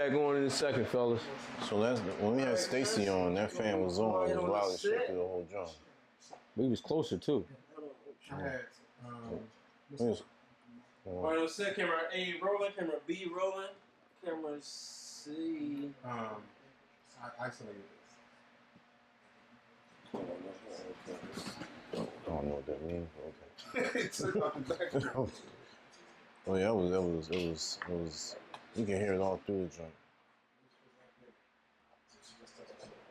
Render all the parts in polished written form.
Back on in a second, fellas. So that's when we had Stacy on. That fan was on. It was wild as shit through the whole drum. We was closer too. I had Alright, set camera A rolling, camera B rolling, camera C. I isolated I don't know what that means. Okay. this. Took out the background. Oh yeah, it was. You can hear it all through the joint.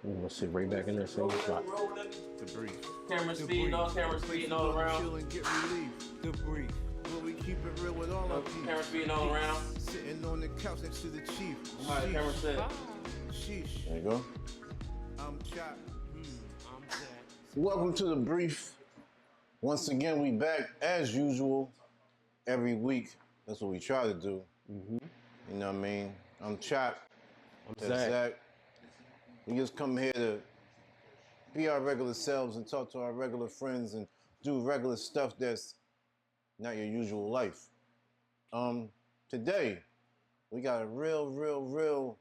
We're gonna sit right back in that same spot. Rolling. Debrief. Camera speeding all around. Chill and get relief. Debrief. Where we keep it real with all our people. Camera speeding all around. Sitting on the couch next to the chief. Alright, camera set. Sheesh. There you go. I'm Chop. I'm Jack. Welcome to the brief. Once again, we back as usual. Every week, that's what we try to do. Mm-hmm. You know what I mean? I'm Chop. I'm That's Zach. Zach. We just come here to be our regular selves and talk to our regular friends and do regular stuff that's not your usual life. Today, we got a real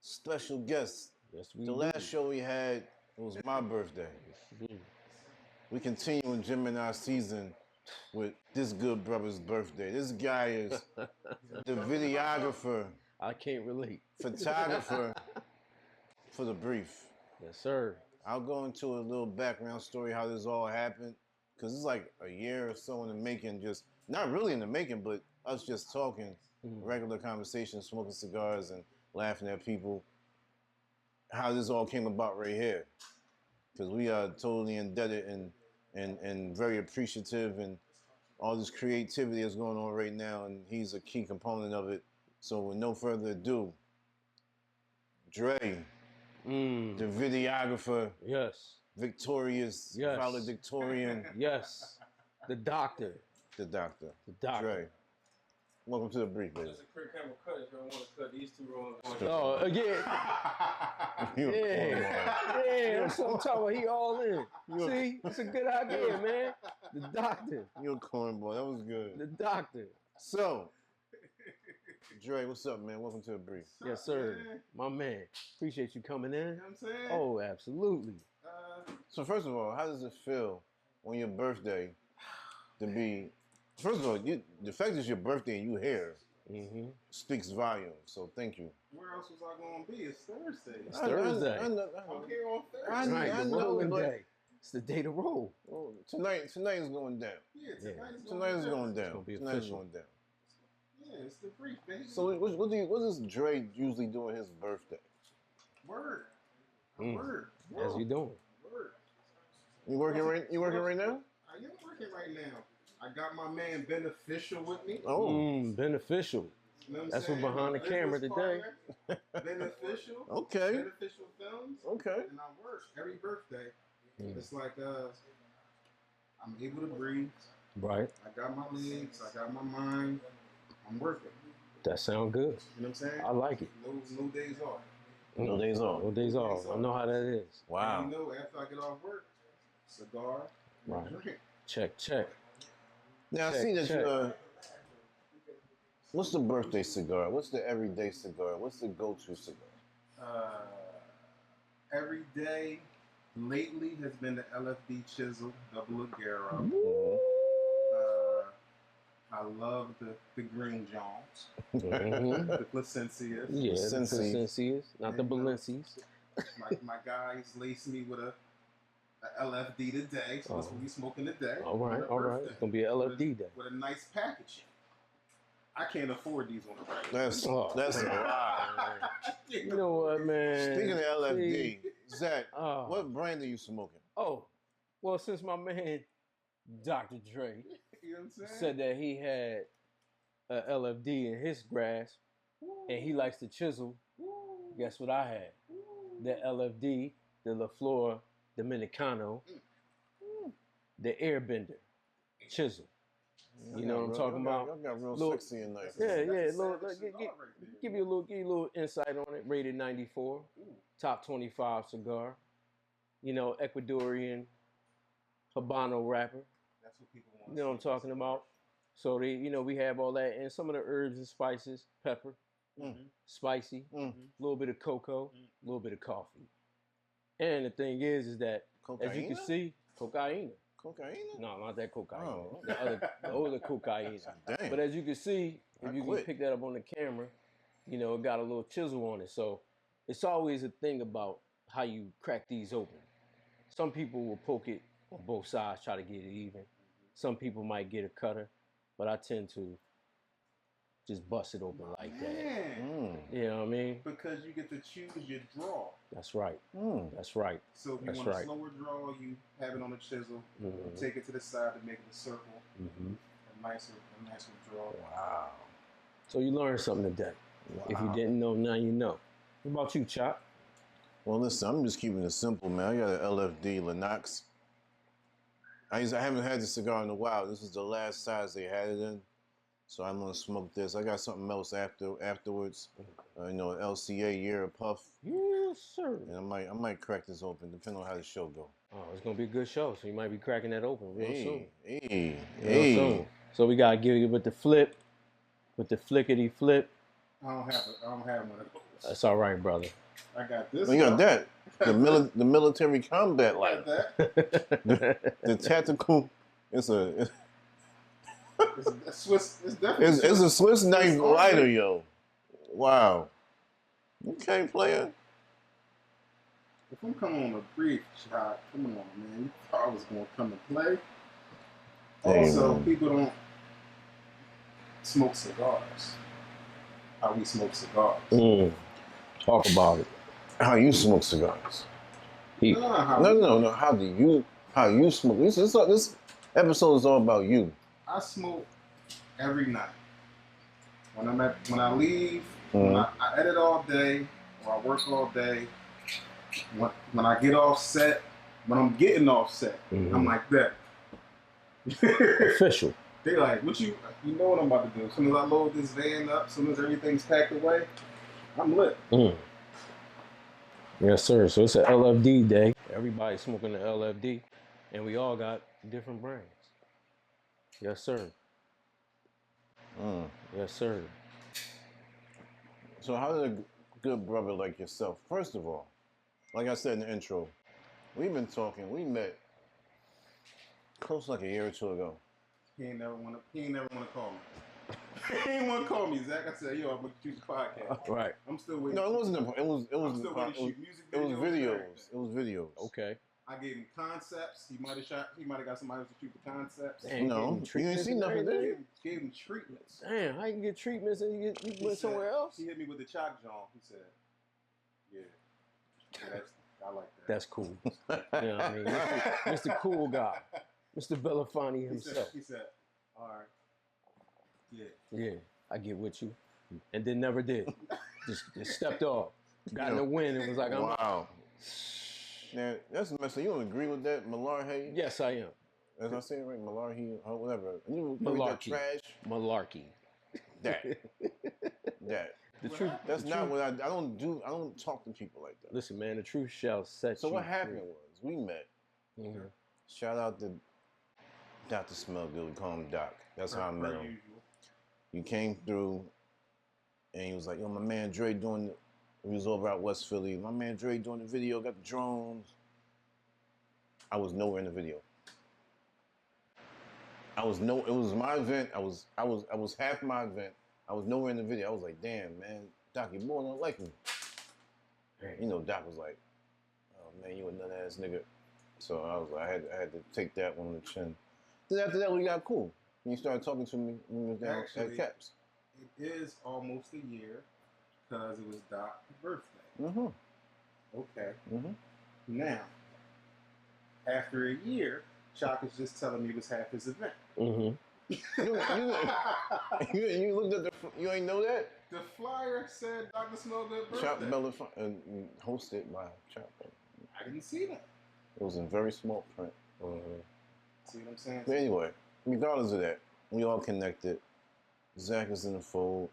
special guest. Yes, we The do. last show we had, it was my birthday. We continue in Gemini season with this good brother's birthday. This guy is the videographer, I can't relate. photographer for the brief. Yes, sir. I'll go into a little background story how this all happened, because it's like a year or so in the making, just not really in the making, but us just talking, regular conversation, smoking cigars and laughing at people. How this all came about right here, because we are totally indebted and very appreciative, and all this creativity that's going on right now, and he's a key component of it. So with no further ado, Dre, the videographer, Yes. victorious, Yes. valedictorian, Yes. The doctor. the doctor. The doctor. Dre, welcome to the brief, baby. Just a quick camera cut if you want to cut these two rolling. Oh, again. Yeah, that's what I'm talking about. He all in. See, it's a good idea, man. The doctor. You're a cornball. That was good. The doctor. So, Dre, what's up, man? Welcome to the brief. Yes, sir. My man. Appreciate you coming in. You know what I'm saying? Oh, absolutely. So first of all, how does it feel on your birthday to be? First of all, the fact that it's your birthday and you here speaks volumes. So thank you. Where else was I going to be? It's Thursday. It's Thursday. I know. I'm here on Thursday. Right, the rolling day. It's the day to roll. Well, tonight is going down. Yeah, tonight is Tonight is going down. It's gonna be Tonight is official. going down. Yeah, it's the brief, baby. So what does Dre usually do on his birthday? Word. Word. How's you doing? Word. You working right now? I am working right now. I got my man Beneficial with me. Oh, Beneficial. You know what I'm That's saying? what behind the My camera business today. partner, Beneficial. okay, Beneficial Films. okay. And I work every birthday. It's like I'm able to breathe. Right. I got my legs. I got my mind. I'm working. That sound good. You know what I'm saying? I like it. No days off. No days off. No days off. I know how that is. Wow. And you know, after I get off work, cigar, and Right. drink. Check. Now I Check, see that check. what's the birthday cigar? What's the everyday cigar? What's the go-to cigar? Every day lately has been the LFD Chisel Double Agaro. I love the Green Jones, the Placencias. Yeah, the Sensi. Sensi's, not the Balenci's. My guys laced me with a LFD today, so that's what we smoking today. All right. Birthday. It's gonna be an LFD day. With a nice packaging. I can't afford these on the regular. That's a lot. You know what, man? Speaking of LFD, Zach, Oh. what brand are you smoking? Oh, well, since my man Dr. Dre You know what I'm saying? said that he had a LFD in his grasp and he likes to chisel, guess what I had? The LFD, the La Flor Dominicano, the Airbender chisel. You know what I'm talking about? Y'all got real Little- sexy in there. Yeah, That's a little, savage cigar right there. give you a little insight on it. Rated 94, top 25 cigar. You know, Ecuadorian Habano wrapper. That's what people want. You know what I'm talking about? So we have all that and some of the herbs and spices, pepper, spicy, a little bit of cocoa, a little bit of coffee. And the thing is that as you can see, cocaine. Cocaine? No, not that cocaine. Oh. The other cocaine. Dang. But as you can see, if you can pick that up on the camera, you know, it got a little chisel on it. So it's always a thing about how you crack these open. Some people will poke it on both sides, try to get it even. Some people might get a cutter, but I tend to just bust it open like that. You know what I mean? Because you get to choose your draw. That's right. That's right. So if you want a slower draw, you have it on a chisel. Take it to the side to make it a circle. A nicer draw. Wow. So you learned something today. Wow. If you didn't know, now you know. What about you, Chop? Well, listen, I'm just keeping it simple, man. I got an LFD Lennox. I haven't had the cigar in a while. This is the last size they had it in. So I'm gonna smoke this. I got something else afterwards. You know, an LCA year of puff. Yes, sir. And I might crack this open, depending on how the show go. Oh, it's gonna be a good show. So you might be cracking that open real soon. Hey. Soon. So we gotta give you with the flip, with the flickety flip. I don't have one of those. That's all right, brother. I got this. You got that. The military combat light. The tactical. It's a Swiss. It's definitely. It's a Swiss knife lighter, yo. Wow. Okay, player. If I'm coming on a brief shot, come on, man. You thought I was gonna come and play. Also, people don't smoke cigars. How we smoke cigars. Talk about it. How you smoke cigars? No. How you smoke? This episode is all about you. I smoke every night. When I leave, when I edit all day, or I work all day. When I get off set, when I'm getting off set, I'm like that. Official. They like, what you know what I'm about to do. As soon as I load this van up, as soon as everything's packed away, I'm lit. Yes, sir. So it's an LFD day. Everybody's smoking the LFD, and we all got different brands. Yes, sir. Yes, sir. So how did a good brother like yourself, first of all, like I said in the intro, we've been talking, we met close to like a year or two ago. He ain't never want to call me. He ain't want to call me, Zach. I said, yo, I'm going to choose a podcast. Right. I'm still waiting. No, it wasn't. It was still waiting to shoot music videos. It was videos. Okay. I gave him concepts. He might have got somebody else to shoot the concepts. Damn, no, you didn't see nothing there. Gave him treatments. Damn, how you can get treatments and you went somewhere else? He hit me with the chalk jaw. He said, yeah, I like that. That's cool. You know what I mean? Mr. Cool Guy. Mr. Belafonte himself. He said, all right. Yeah. Yeah, I get with you. And then never did. just stepped off. Got in the wind and was like, wow. Now, that's a mess. You don't agree with that, Malarkey? Yes, I am. As I say it right, Malarkey, or whatever. You Malarkey. That trash? Malarkey. That. The truth. That's not what I don't talk to people like that. Listen, man, the truth shall set you free. So what happened was, we met. Shout out to Dr. Smellgood, we call him Doc. That's how I met him. Usual. He came through, and he was like, yo, my man Dre doing, he was over out West Philly. My man Dre doing the video, got the drones. I was nowhere in the video. It was my event. I was half my event. I was nowhere in the video. I was like, damn, man, Doc, your boy don't like me. You know, Doc was like, oh man, you a nut ass nigga. So I was like, I had to take that one on the chin. Then after that, we got cool. And you started talking to me when we was down at Caps. It is almost a year because it was Doc's birthday. Okay. Now, after a year, Chalk is just telling me it was half his event. You looked at you ain't know that? The flyer said Dr. Smellgood birthday. Chop Belafonte, hosted by Chop. I didn't see that. It was in very small print. See what I'm saying? But anyway, regardless of that, we all connected. Zach is in the fold.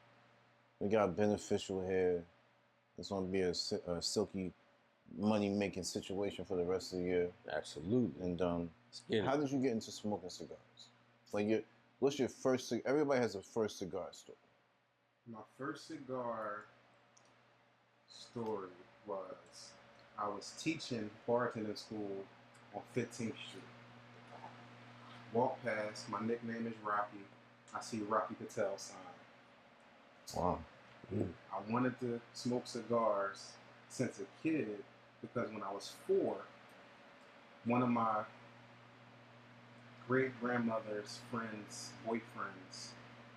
We got Beneficial here. It's going to be a silky money-making situation for the rest of the year. Absolutely. And how did you get into smoking cigars? Like, what's your first cigar? Everybody has a first cigar story. My first cigar story was I was teaching bartending school on 15th Street. Walk past, my nickname is Rocky. I see Rocky Patel sign. Wow. I wanted to smoke cigars since a kid because when I was 4, one of my great-grandmother's friends' boyfriends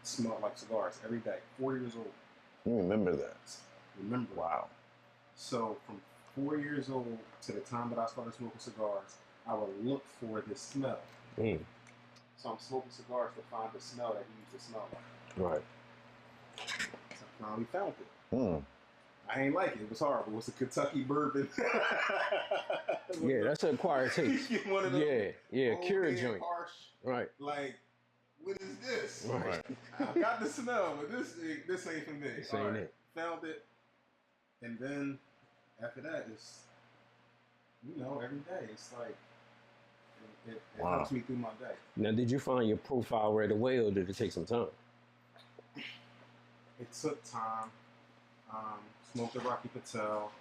smelled like cigars every day. 4 years old. You remember that? Remember? Wow. So from 4 years old to the time that I started smoking cigars, I would look for this smell. So I'm smoking cigars to find the smell that he used to smell like. Right. So I finally found it. I ain't like it. It was horrible. It was a Kentucky bourbon. Yeah, that's an acquired taste. One of them Cure joint. Harsh. Right. Like, what is this? Right. I got the smell, but this ain't for me. This ain't it. Found it. And then after that, it's, every day. It's like, it helps me through my day. Now, did you find your profile right away, or did it take some time? It took time. Smoked the Rocky Patel.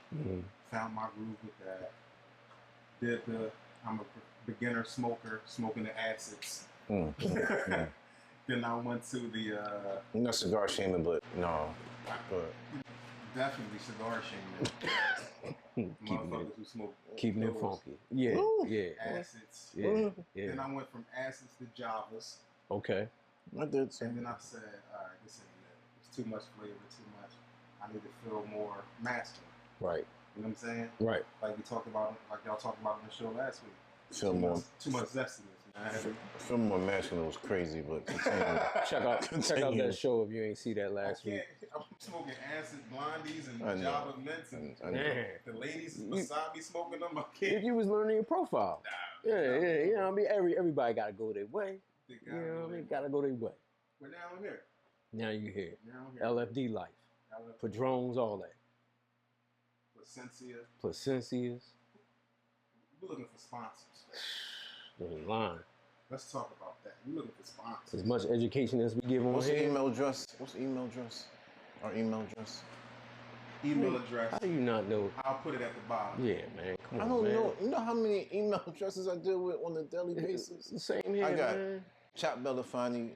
Found my groove with that. I'm a beginner smoker, smoking the acids. Then I went to the... You're not cigar shaming, but no. But definitely cigar shaming. Motherfuckers who smoke... Keeping it funky. Yeah, acids. Yeah. Then I went from acids to Javas. Okay. I did too. And then I said, all right, this ain't it. It's too much flavor, too much. I need to feel more masculine. Right. You know what I'm saying? Right. Like y'all talked about on the show last week. Feel more. Too much zestiness, man. Feel more masculine was crazy, but continue. check out that show if you ain't see that last week. I'm smoking acid blondies and Java mints and the ladies beside me smoking them. I can't. If you was learning your profile. You know what I mean? Everybody gotta go their way. You know what I mean? Gotta go their way. But now I'm here. Now you here. Now I'm here. LFD life. Padrones, all that. Placencias. We're looking for sponsors. They're in line. Let's talk about that. We're looking for sponsors. As much education as we give on What's here. the email address? What's the email address? Our email address? Email address. How do you not know? I'll put it at the bottom. Yeah, man. Come on, I don't man. know. You know how many email addresses I deal with on a daily basis? It's the same here, I got man. Chop Bellafani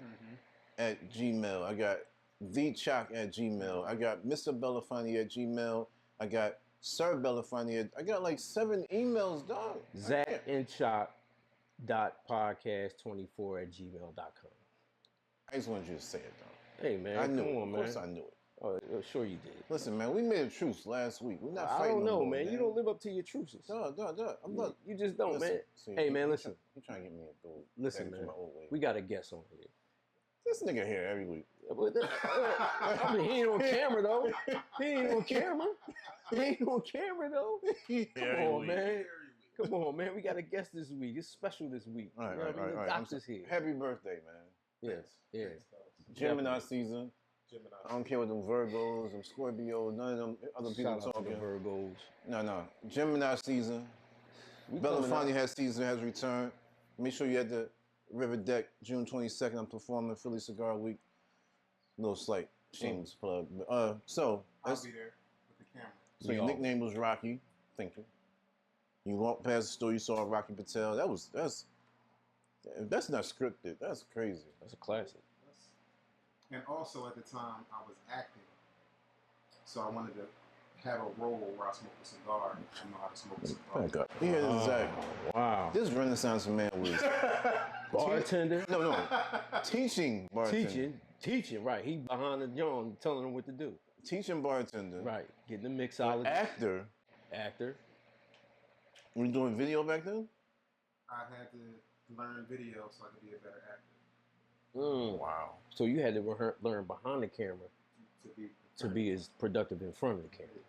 at Gmail. I got The Choc at Gmail. I got Mr. Bellafani at Gmail. I got Sir Bellafani. I got like 7 emails, dog. Zach and Chop podcast24@gmail.com. I just wanted you to say it, though. Hey, man. I knew come it. on, man. Of course I knew it. Oh, sure you did. Listen, man, we made a truce last week. We're not I fighting don't no know, more, man. You don't live up to your truces. No. I'm not. You just don't, Listen, man. see, hey, man, listen. You trying to get me to go Listen, back to man. my old way. We got a guest on here. This nigga here every week. I mean, he ain't on camera, though. He ain't on camera. Come on, man. Come on, man. We got a guest this week. It's special this week. All right, you know what I mean? The doctor's here. Happy birthday, man. Yes. Gemini season. I don't care what them Virgos, them Scorpios, none of them other people Shout out to talking. the Virgos. No. Gemini season. Bellafani has returned. Make sure you're at the River Deck, June 22nd. I'm performing Philly Cigar Week. Little slight shameless plug. But, so I'll be there with the camera. So your nickname was Rocky. Thank you. You walked past the store, you saw Rocky Patel. That's not scripted. That's crazy. That's a classic. And also at the time I was acting, so I wanted to have a role where I smoke a cigar. I know how to smoke a cigar. Thank God. Yeah, exactly. Wow. This Renaissance man was bartender. No. Teaching bartender. Teaching. Right. He behind the joint telling them what to do. Teaching bartender. Right. Getting the mixology. Actor. Were you doing video back then? I had to learn video so I could be a better actor. Wow. So you had to learn behind the camera to be as productive in front of the camera.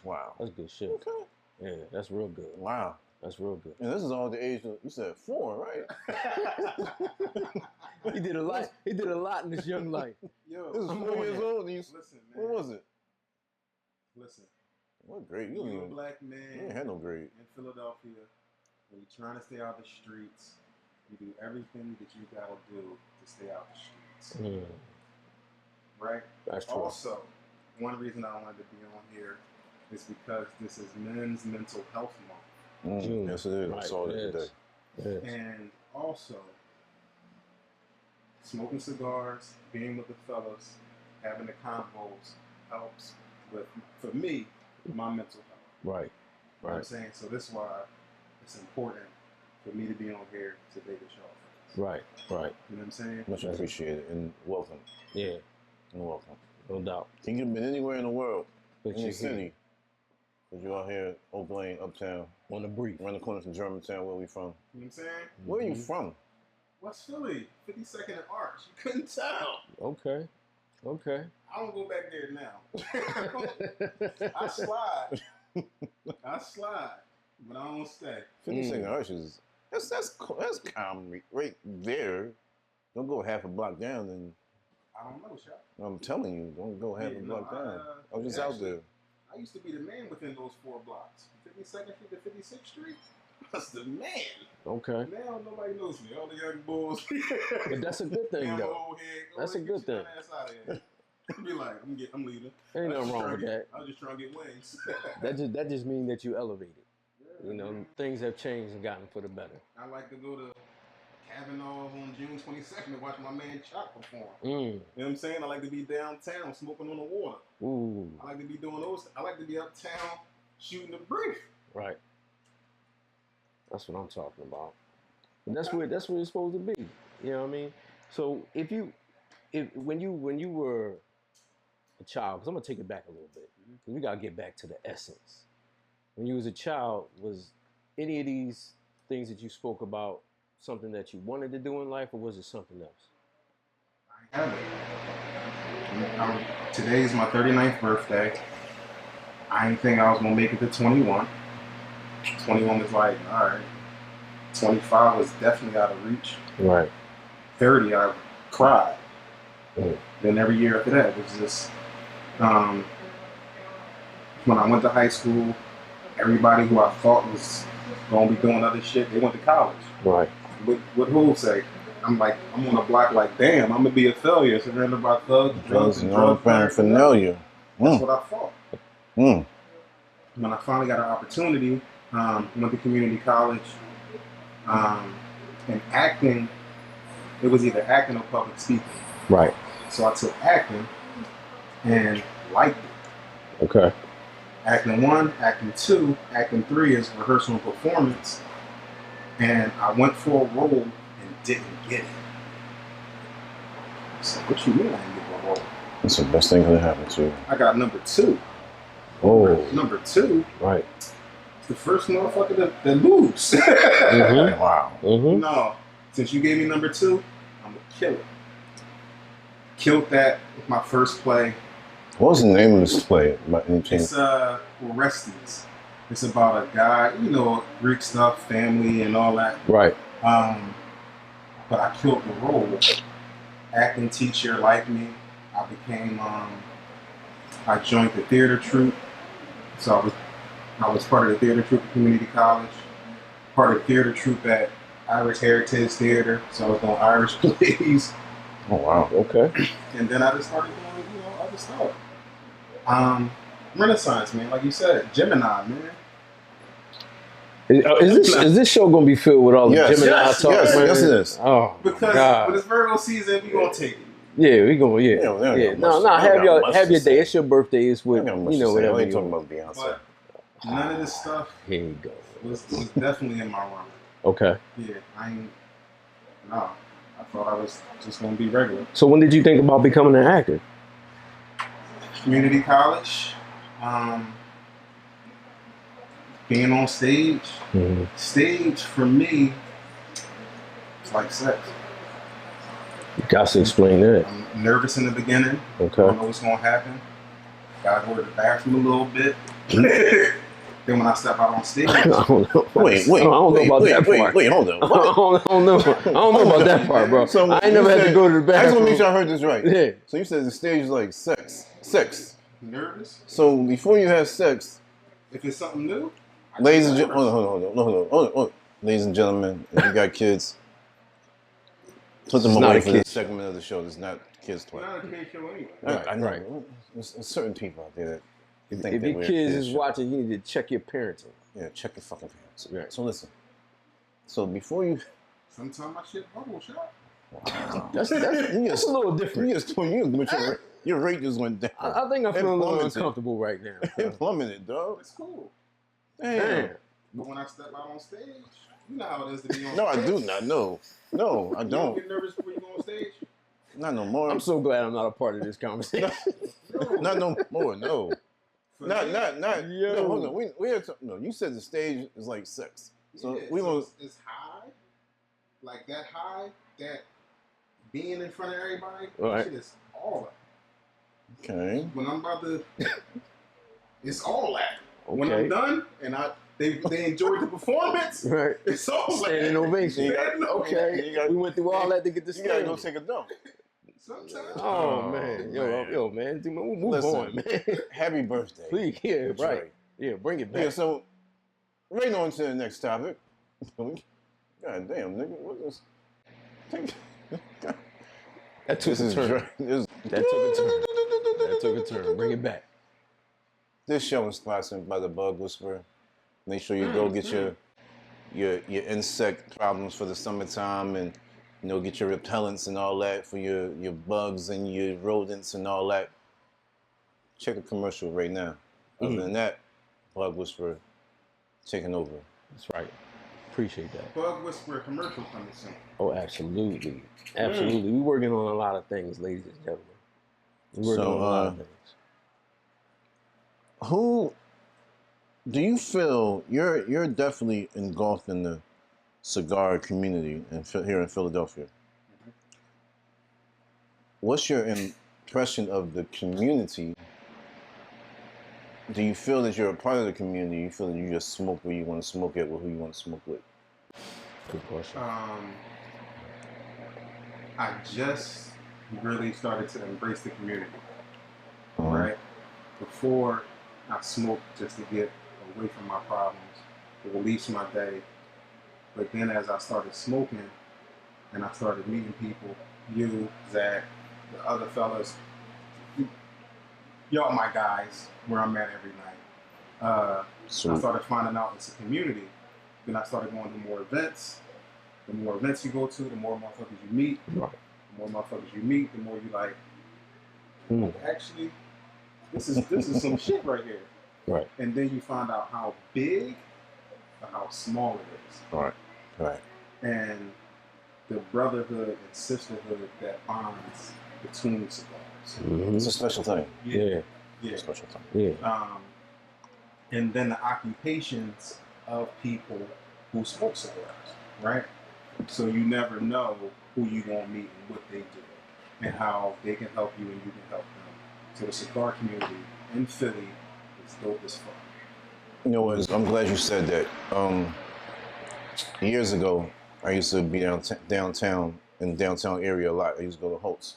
Wow. That's good shit. Okay. Yeah, that's real good. Wow. That's real good. And this is all the age of, you said 4, right? He did a lot. He did a lot in his young life. Yo, this is 4 years old. Listen, man. What was it? Listen. What grade? You're a black man. You ain't had no grade. In Philadelphia, when you're trying to stay out the streets, you do everything that you gotta do to stay out the streets. right? That's true. Also, one reason I wanted to be on here is because this is Men's Mental Health Month. Yes, it is. I saw it today. Yes. And also, smoking cigars, being with the fellas, having the convos helps with, for me, my mental health. Right. You know what I'm saying? So this is why it's important for me to be on here today with y'all. Right. You know what I'm saying? Much appreciated and welcome. Yeah. And welcome. No doubt. You could have been anywhere in the world, But any city. But you're out here, Oak Lane, Uptown. On the brief. Around the corner from Germantown, where we from. You know what I'm saying? Where are you from? West Philly, 52nd and Arch. You couldn't tell. Okay. I don't go back there now. I slide. But I don't stay. 52nd Arch is that's calm right there. Don't go half a block down and. I don't know, Shaq. I'm telling you, don't go half a block down. I was just out there. I used to be the man within those 4 blocks. 52nd Street to 56th Street. That's the man. Okay. Now nobody knows me. All the young bulls. But that's a good thing, though. That's a good thing. Be like, I'm leaving. Ain't nothing wrong with that. I was just trying to get wings. That just means that you elevated. Yeah, you know, things have changed and gotten for the better. I like to go to Kavanaugh's on June 22nd to watch my man Chuck perform. You know what I'm saying? I like to be downtown smoking on the water. Ooh. I like to be doing those. I like to be uptown shooting the brief. Right. That's what I'm talking about. And that's where it's supposed to be. You know what I mean? So when you were a child, because I'm gonna take it back a little bit. We gotta get back to the essence. When you was a child, was any of these things that you spoke about something that you wanted to do in life, or was it something else? I have it. Today's my 39th birthday. I didn't think I was going to make it to 21. 21 was like, all right. 25 was definitely out of reach. Right. 30, I cried. Then every year after that, it was just, when I went to high school, everybody who I thought was going to be doing other shit, they went to college. Right. What who say? I'm on the block like, damn, I'm going to be a failure. Surrounded by thugs, drugs, and drug paraphernalia. That's what I thought. When I finally got an opportunity, went to community college, and acting, it was either acting or public speaking. Right. So I took acting and liked it. Okay. Acting 1, acting 2, acting 3 is rehearsal and performance. And I went for a role and didn't get it. So what you mean I didn't get a role? That's the best thing that happened to you. I got number 2. Oh. Number 2. Right. It's the first motherfucker that lose. Wow. No. Since you gave me number 2, I'm going to kill it. Killed that with my first play. What was the name of this play? It's Orestes. It's about a guy, Greek stuff, family, and all that. Right. But I killed the role. Acting teacher liked me. I became. I joined the theater troupe. So I was part of the theater troupe at community college. Part of the theater troupe at Irish Heritage Theater. So I was doing Irish plays. Oh wow. Okay. And then I just started doing, other stuff. Renaissance, man, like you said, Gemini, man. Is this show gonna be filled with all the Gemini talk? Yes, it is. Oh, because when it's Virgo season, we gonna take it. Yeah, we gonna have your day. It's your birthday. It's with whatever. I ain't talking about Beyonce. But none of this stuff. Here you go. Was definitely in my run. Okay. Yeah, I thought I was just gonna be regular. So when did you think about becoming an actor? Community college. Being on stage. Stage for me, it's like sex. You got to explain that. I'm nervous in the beginning. Okay. I don't know what's gonna happen. Gotta go to the bathroom a little bit. Then when I step out on stage, I don't know. Wait, I don't know about that part. Wait, hold on. I don't know about that part, bro. So I ain't never had to go to the bathroom. I just want to make sure I heard this right. Yeah. So you said the stage is like sex. Nervous. So before you have sex, if it's something new, ladies and gentlemen, hold on. Ladies and gentlemen, if you got kids, Put them It's not away a for this kid's segment of the show. It's not kids' play. Not a kid show anyway. I know. Right. There's certain people out there that think If that your we're kids kids is show. watching, you need to check your parenting. Yeah, check your fucking parents. Right. So listen. So before you, Sometimes my shit bubble shot. That's a little different. Your rate just went down. I think I It feel a little plummeted. uncomfortable right now. It plummeted, dog. It's cool. Damn. But when I step out on stage, you know how it is to be on No, stage. I do not. No, I You don't don't. get nervous before you go on stage? Not no more. I'm so glad I'm not a part of this conversation. Not no more. No. For Not. me, Yo. No, hold on. We are no. You said the stage is like sex. So yeah, we gonna. it's high, like that high, that being in front of everybody, Right. shit is all that. Okay. When I'm about to, it's all that. When Okay. I'm done and they enjoyed the performance, Right. it's all Standing that. ovation. Standing ovation. Okay. We went through all that to get this. You gotta go take a dump. Sometimes. Oh man, yo, man, dude, man, move Listen. on, man. Happy birthday. Please, yeah, That's right. Yeah, bring it back. Yeah. So, right on to the next topic. God damn, nigga, what is? That took a turn. That took a turn. Bring it back. This show is sponsored by the Bug Whisperer. Make sure you go get your insect problems for the summertime, and get your repellents and all that for your bugs and your rodents and all that. Check a commercial right now. Other than that, Bug Whisperer taking over. That's right. Appreciate that. Bug Whisperer commercial coming soon. Oh, absolutely. Absolutely. We're working on a lot of things, ladies and gentlemen. We're working on a lot of things. Who do you feel you're definitely engulfed in the cigar community here in Philadelphia? What's your impression of the community? Do you feel that you're a part of the community? You feel that you just smoke where you want to smoke at, with who you want to smoke with? Good question. I just really started to embrace the community. Right? Before, I smoked just to get away from my problems, to release my day. But then as I started smoking and I started meeting people, you, Zach, the other fellas, y'all my guys, where I'm at every night. I started finding out it's a community. Then I started going to more events. The more events you go to, the more motherfuckers you meet. Right. The more motherfuckers you meet, the more you like, oh, actually, this is some shit right here. Right. And then you find out how big or how small it is. Right. And the brotherhood and sisterhood that bonds between cigars. It's a special thing. Yeah. Yeah. Special thing. Yeah. And then the occupations of people who smoke cigars, right? So you never know who you're going to meet and what they do and how they can help you and you can help them. So the cigar community in Philly is dope as fuck. You know what? I'm glad you said that. Years ago, I used to be downtown in the downtown area a lot. I used to go to Holtz.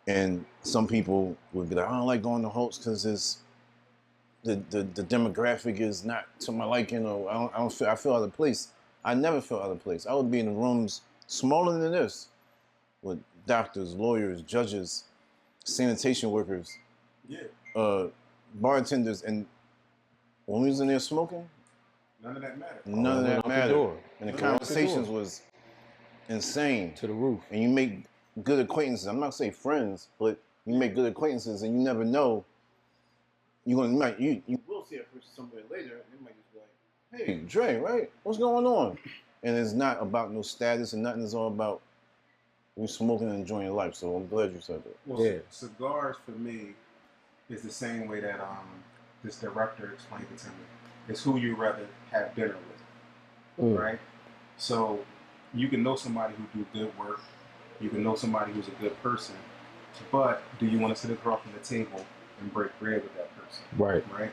And some people would be like, I don't like going to Holtz because it's the demographic is not to my liking, or I feel out of place. I never felt out of place. I would be in rooms smaller than this with doctors, lawyers, judges, sanitation workers, bartenders, and when we was in there smoking, none of that mattered. none of that mattered. And the Went out the conversations door. was insane. To the roof. And you make good acquaintances. I'm not saying friends, but you make good acquaintances, and you never know. You will see a person somewhere later, and they might just be like, "Hey, Dre, right? What's going on?" And it's not about no status and nothing. It's all about we smoking and enjoying life. So I'm glad you said that. Well, cigars for me is the same way that this director explained it to me. It's who you rather have dinner with, right? So you can know somebody who do good work. You can know somebody who's a good person, but do you want to sit across from the table and break bread with that person? Right. Right.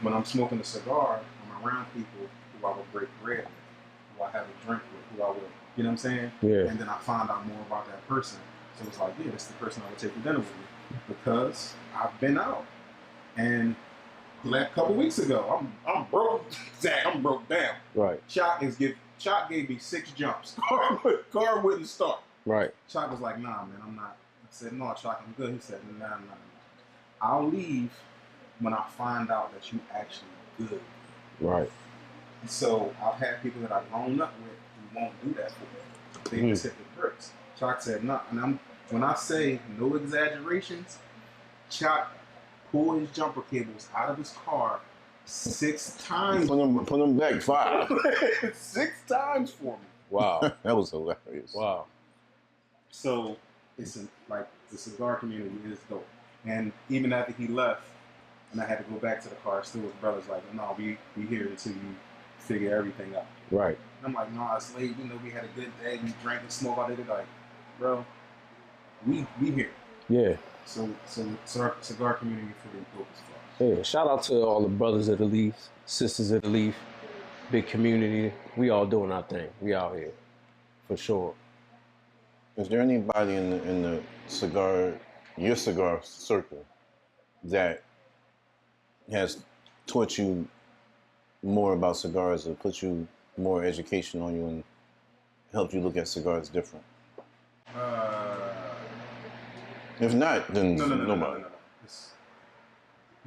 When I'm smoking a cigar, I'm around people who I will break bread with, who I have a drink with, who I will, you know what I'm saying? Yeah. And then I find out more about that person. So it's like, yeah, that's the person I would take to dinner with me because I've been out. And like a couple weeks ago, I'm broke. Zach, I'm broke down. Right. Shot is Chalk gave me 6 jumps. Car wouldn't start. Right. Chalk was like, nah, man, I'm not. I said, no, Chalk, I'm good. He said, nah. I'll leave when I find out that you actually good. Right. So I've had people that I've grown up with who won't do that for me. They just hit the bricks. Chalk said, no. And when I say no exaggerations, Chalk pulled his jumper cables out of his car 6 times. Put them back 5. 6 times for me. Wow. That was hilarious. Wow. So it's like the cigar community is dope. And even after he left, and I had to go back to the car, still with brothers like, no, we here until you figure everything out. Right. And I'm like, no, it's late. You know, we had a good day. We drank and smoked all day. Like, bro, we here. Yeah. So cigar community for the dope as fuck. Yeah. Shout out to all the brothers of the Leaf, sisters of the Leaf, big community. We all doing our thing. We out here, for sure. Is there anybody in the your cigar circle, that has taught you more about cigars or put you more education on you and helped you look at cigars different? If not, then nobody. No.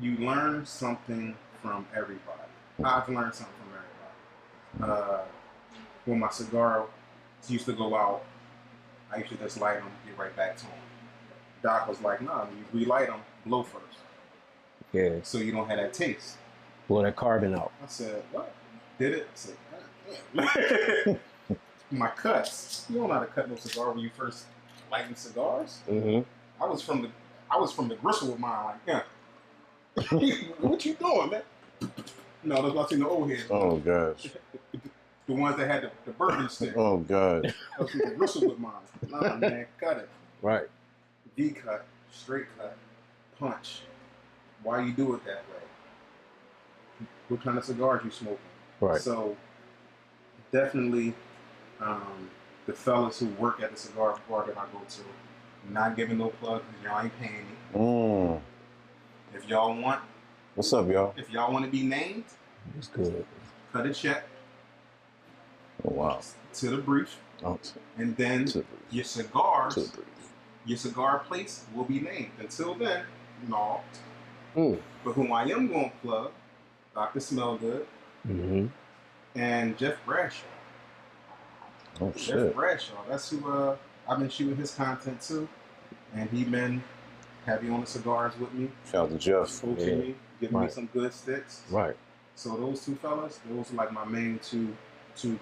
You learn something from everybody. I've learned something from everybody. When my cigar used to go out, I used to just light them, get right back to them. Doc was like, nah, when you relight them, blow first. Yeah. So you don't have that taste. Blow that carbon out. I said, what? Did it? I said, damn. My cuts. You don't know how to cut no cigar when you first lighting cigars. Mm-hmm. I was from the gristle with mine, like, yeah. What you doing, man? No, that's what I seen the old heads. Oh gosh. The ones that had the bourbon stick. Oh god. I was from the gristle with mine. Nah, man, cut it. Right. V cut, straight cut, punch. Why you do it that way? What kind of cigars you smoking? Right. So definitely, the fellas who work at the cigar bar that I go to, not giving no plug because y'all ain't paying me. If y'all want, what's up, y'all? If y'all want to be named, It's good. cut a check. Oh wow. To the brief, and then your cigars, your cigar place will be named. Until then, no. But whom I am going to plug, Dr. Smellgood, and Jeff Bradshaw. Oh shit. Jeff Bradshaw. That's who I've been shooting his content too, and he been heavy on the cigars with me. Shout out to Jeff. Coaching me, giving me some good sticks. Right. So those two fellas, those are like my main two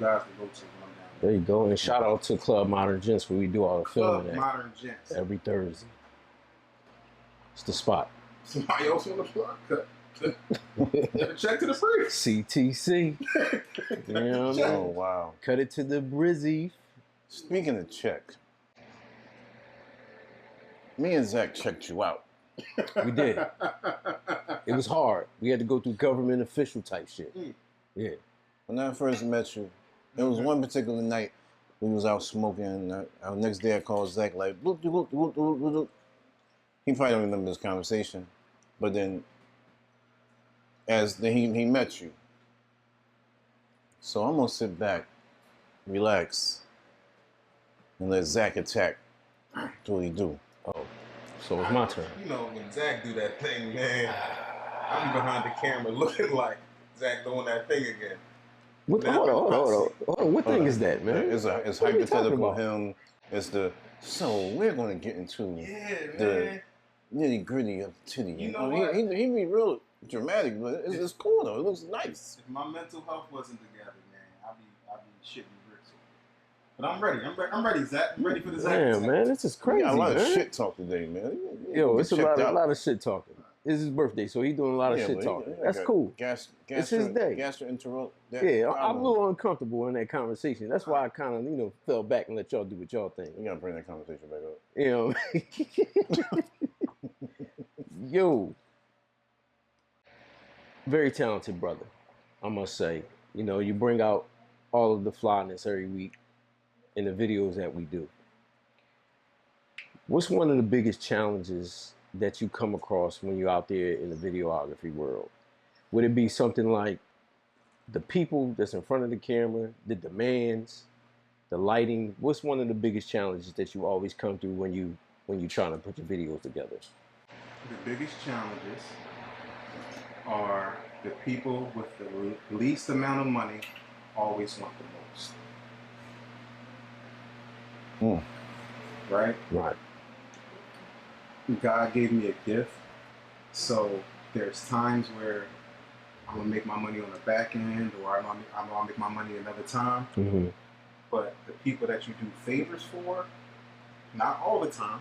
guys to go to when I'm down there. You go. And shout out to Club Modern Gents where we do all the filming. Club Modern Gents. Every Thursday. It's the spot. Somebody else on the block. Check to the brief. CTC. You know what I mean? Oh wow. Cut it to the brizzy. Speaking of check, me and Zach checked you out. We did. It was hard. We had to go through government official type shit. Yeah. When I first met you, there was one particular night we was out smoking. Our next day I called Zach like, bloop, bloop, bloop, bloop, bloop. He probably don't remember this conversation, but then he met you. So I'm gonna sit back, relax, and let Zach attack. Do what he do. Oh, so it's my turn. You know, when Zach do that thing, man, I'm behind the camera looking like Zach doing that thing again. Hold on. What thing is that, man? It's hypothetical him. It's so we're gonna get into the nitty gritty of Titty. You know what? He be real dramatic, but it's cool though. It looks nice. If my mental health wasn't together, man, I'd be shitting bricks. But I'm ready. I'm ready, Zach. I'm ready for the Zach. Damn, man, this is crazy. A lot of shit talk today, man. Yo, it's a lot of shit talking. It's his birthday, so he's doing a lot of shit talking. That's cool. It's his day. Yeah, I'm a little uncomfortable in that conversation. That's why I kind of, fell back and let y'all do what y'all think. You gotta bring that conversation back up. Yo, very talented brother, I must say. You bring out all of the flyness every week in the videos that we do. What's one of the biggest challenges that you come across when you're out there in the videography world? Would it be something like the people that's in front of the camera, the demands, the lighting. What's one of the biggest challenges that you always come through when you're trying to put your videos together? The biggest challenges are the people with the least amount of money always want the most. Right? Right. God gave me a gift, so there's times where I'm gonna make my money on the back end, or I'm gonna make my money another time. Mm-hmm. But the people that you do favors for, not all the time,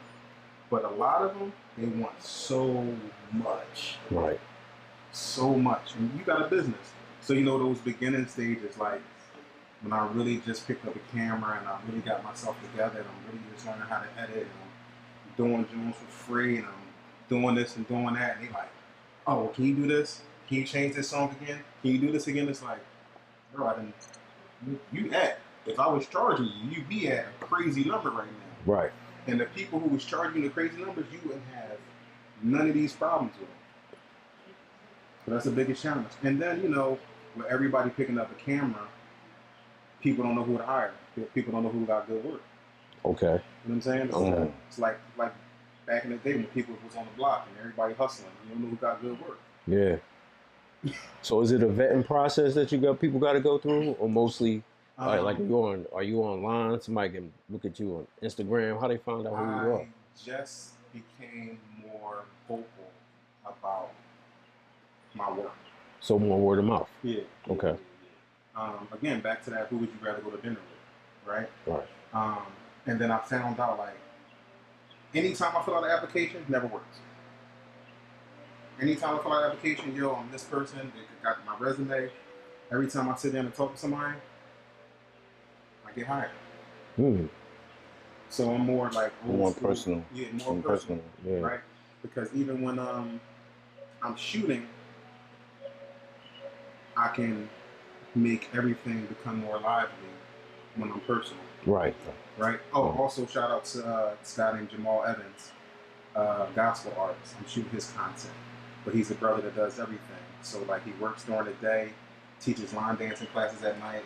but a lot of them, they want so much. Right. So much. And you got a business, so you know those beginning stages, like when I really just picked up a camera and I really got myself together, and I'm really just learning how to edit, and I'm doing Jones for free, and I'm doing this and doing that, and they like, oh, can you do this? Can you change this song again? Can you do this again? It's like, bro, I didn't. You at, if I was charging you, you'd be at a crazy number right now. Right. And the people who was charging you the crazy numbers, you wouldn't have none of these problems with them. So that's the biggest challenge. And then, you know, with everybody picking up a camera, people don't know who to hire. People don't know who got good work. Okay. You know what I'm saying? Okay. It's like back in the day when people was on the block and everybody hustling. You don't know who got good work. Yeah. So is it a vetting process that people got to go through, or mostly like are you online? Somebody can look at you on Instagram. How they find out who you are? I just became more vocal about my work. So more word of mouth. Yeah. Okay. Again, back to that, who would you rather go to dinner with, right? Right. And then I found out, like, anytime I fill out an application, it never works. Anytime I fill out an application, yo, I'm this person, they got my resume. Every time I sit down and talk to somebody, I get hired. So I'm more like more personal. Yeah, more personal. Yeah. Right? Because even when I'm shooting, I can make everything become more lively when I'm personal. Right. Right. Oh, also shout out to this guy named Jamal Evans, gospel artist. I'm shooting his content, but he's a brother that does everything. So like he works during the day, teaches line dancing classes at night.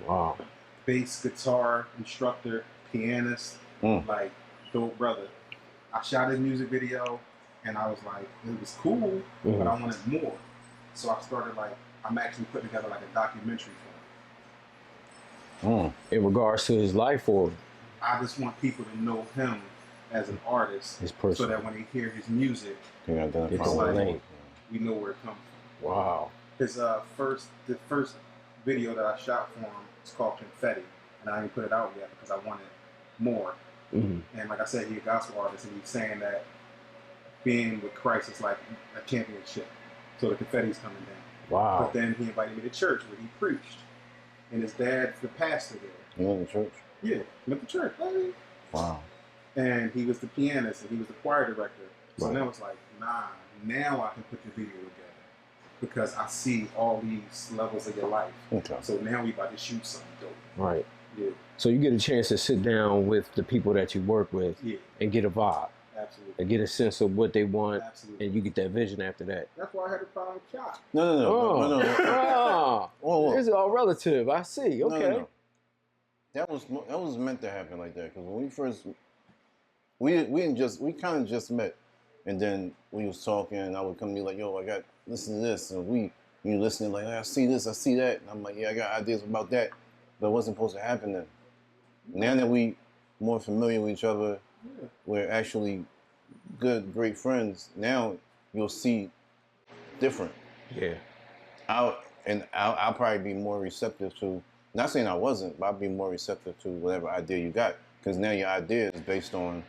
Wow. Bass guitar instructor, pianist, like dope brother. I shot his music video, and I was like, it was cool, but I wanted more. So I started I'm actually putting together like a documentary for him. In regards to his life, or I just want people to know him as an artist, his person, so that when they hear his music, it's like, we know where it comes from. Wow. His the first video that I shot for him is called Confetti, and I didn't put it out yet because I wanted more. And like I said, he's a gospel artist, and he's saying that being with Christ is like a championship. So the confetti's coming down. Wow. But then he invited me to church where he preached, and his dad's the pastor there. You went to church? Yeah, went to church. Hey. Wow. And he was the pianist, and he was the choir director. So right. now it's like, nah, now I can put the video together because I see all these levels of your life. Okay. So now we about to shoot something dope. Right. Yeah. So you get a chance to sit down with the people that you work with and get a vibe. Absolutely. And get a sense of what they want. Absolutely. And you get that vision after that. That's why I had to find a shot. No. This is all relative. I see. Okay. No. That was meant to happen like that, because when we first we kind of just met, and then we was talking, and I would come to you like, yo, I got listen to this, and you listening like, I see this, I see that, and I'm like, yeah, I got ideas about that, but it wasn't supposed to happen then. Now that we more familiar with each other, we're actually great friends. Now you'll see different. Yeah. I'll probably be more receptive to. Not saying I wasn't, but I'll be more receptive to whatever idea you got, because now your idea is based on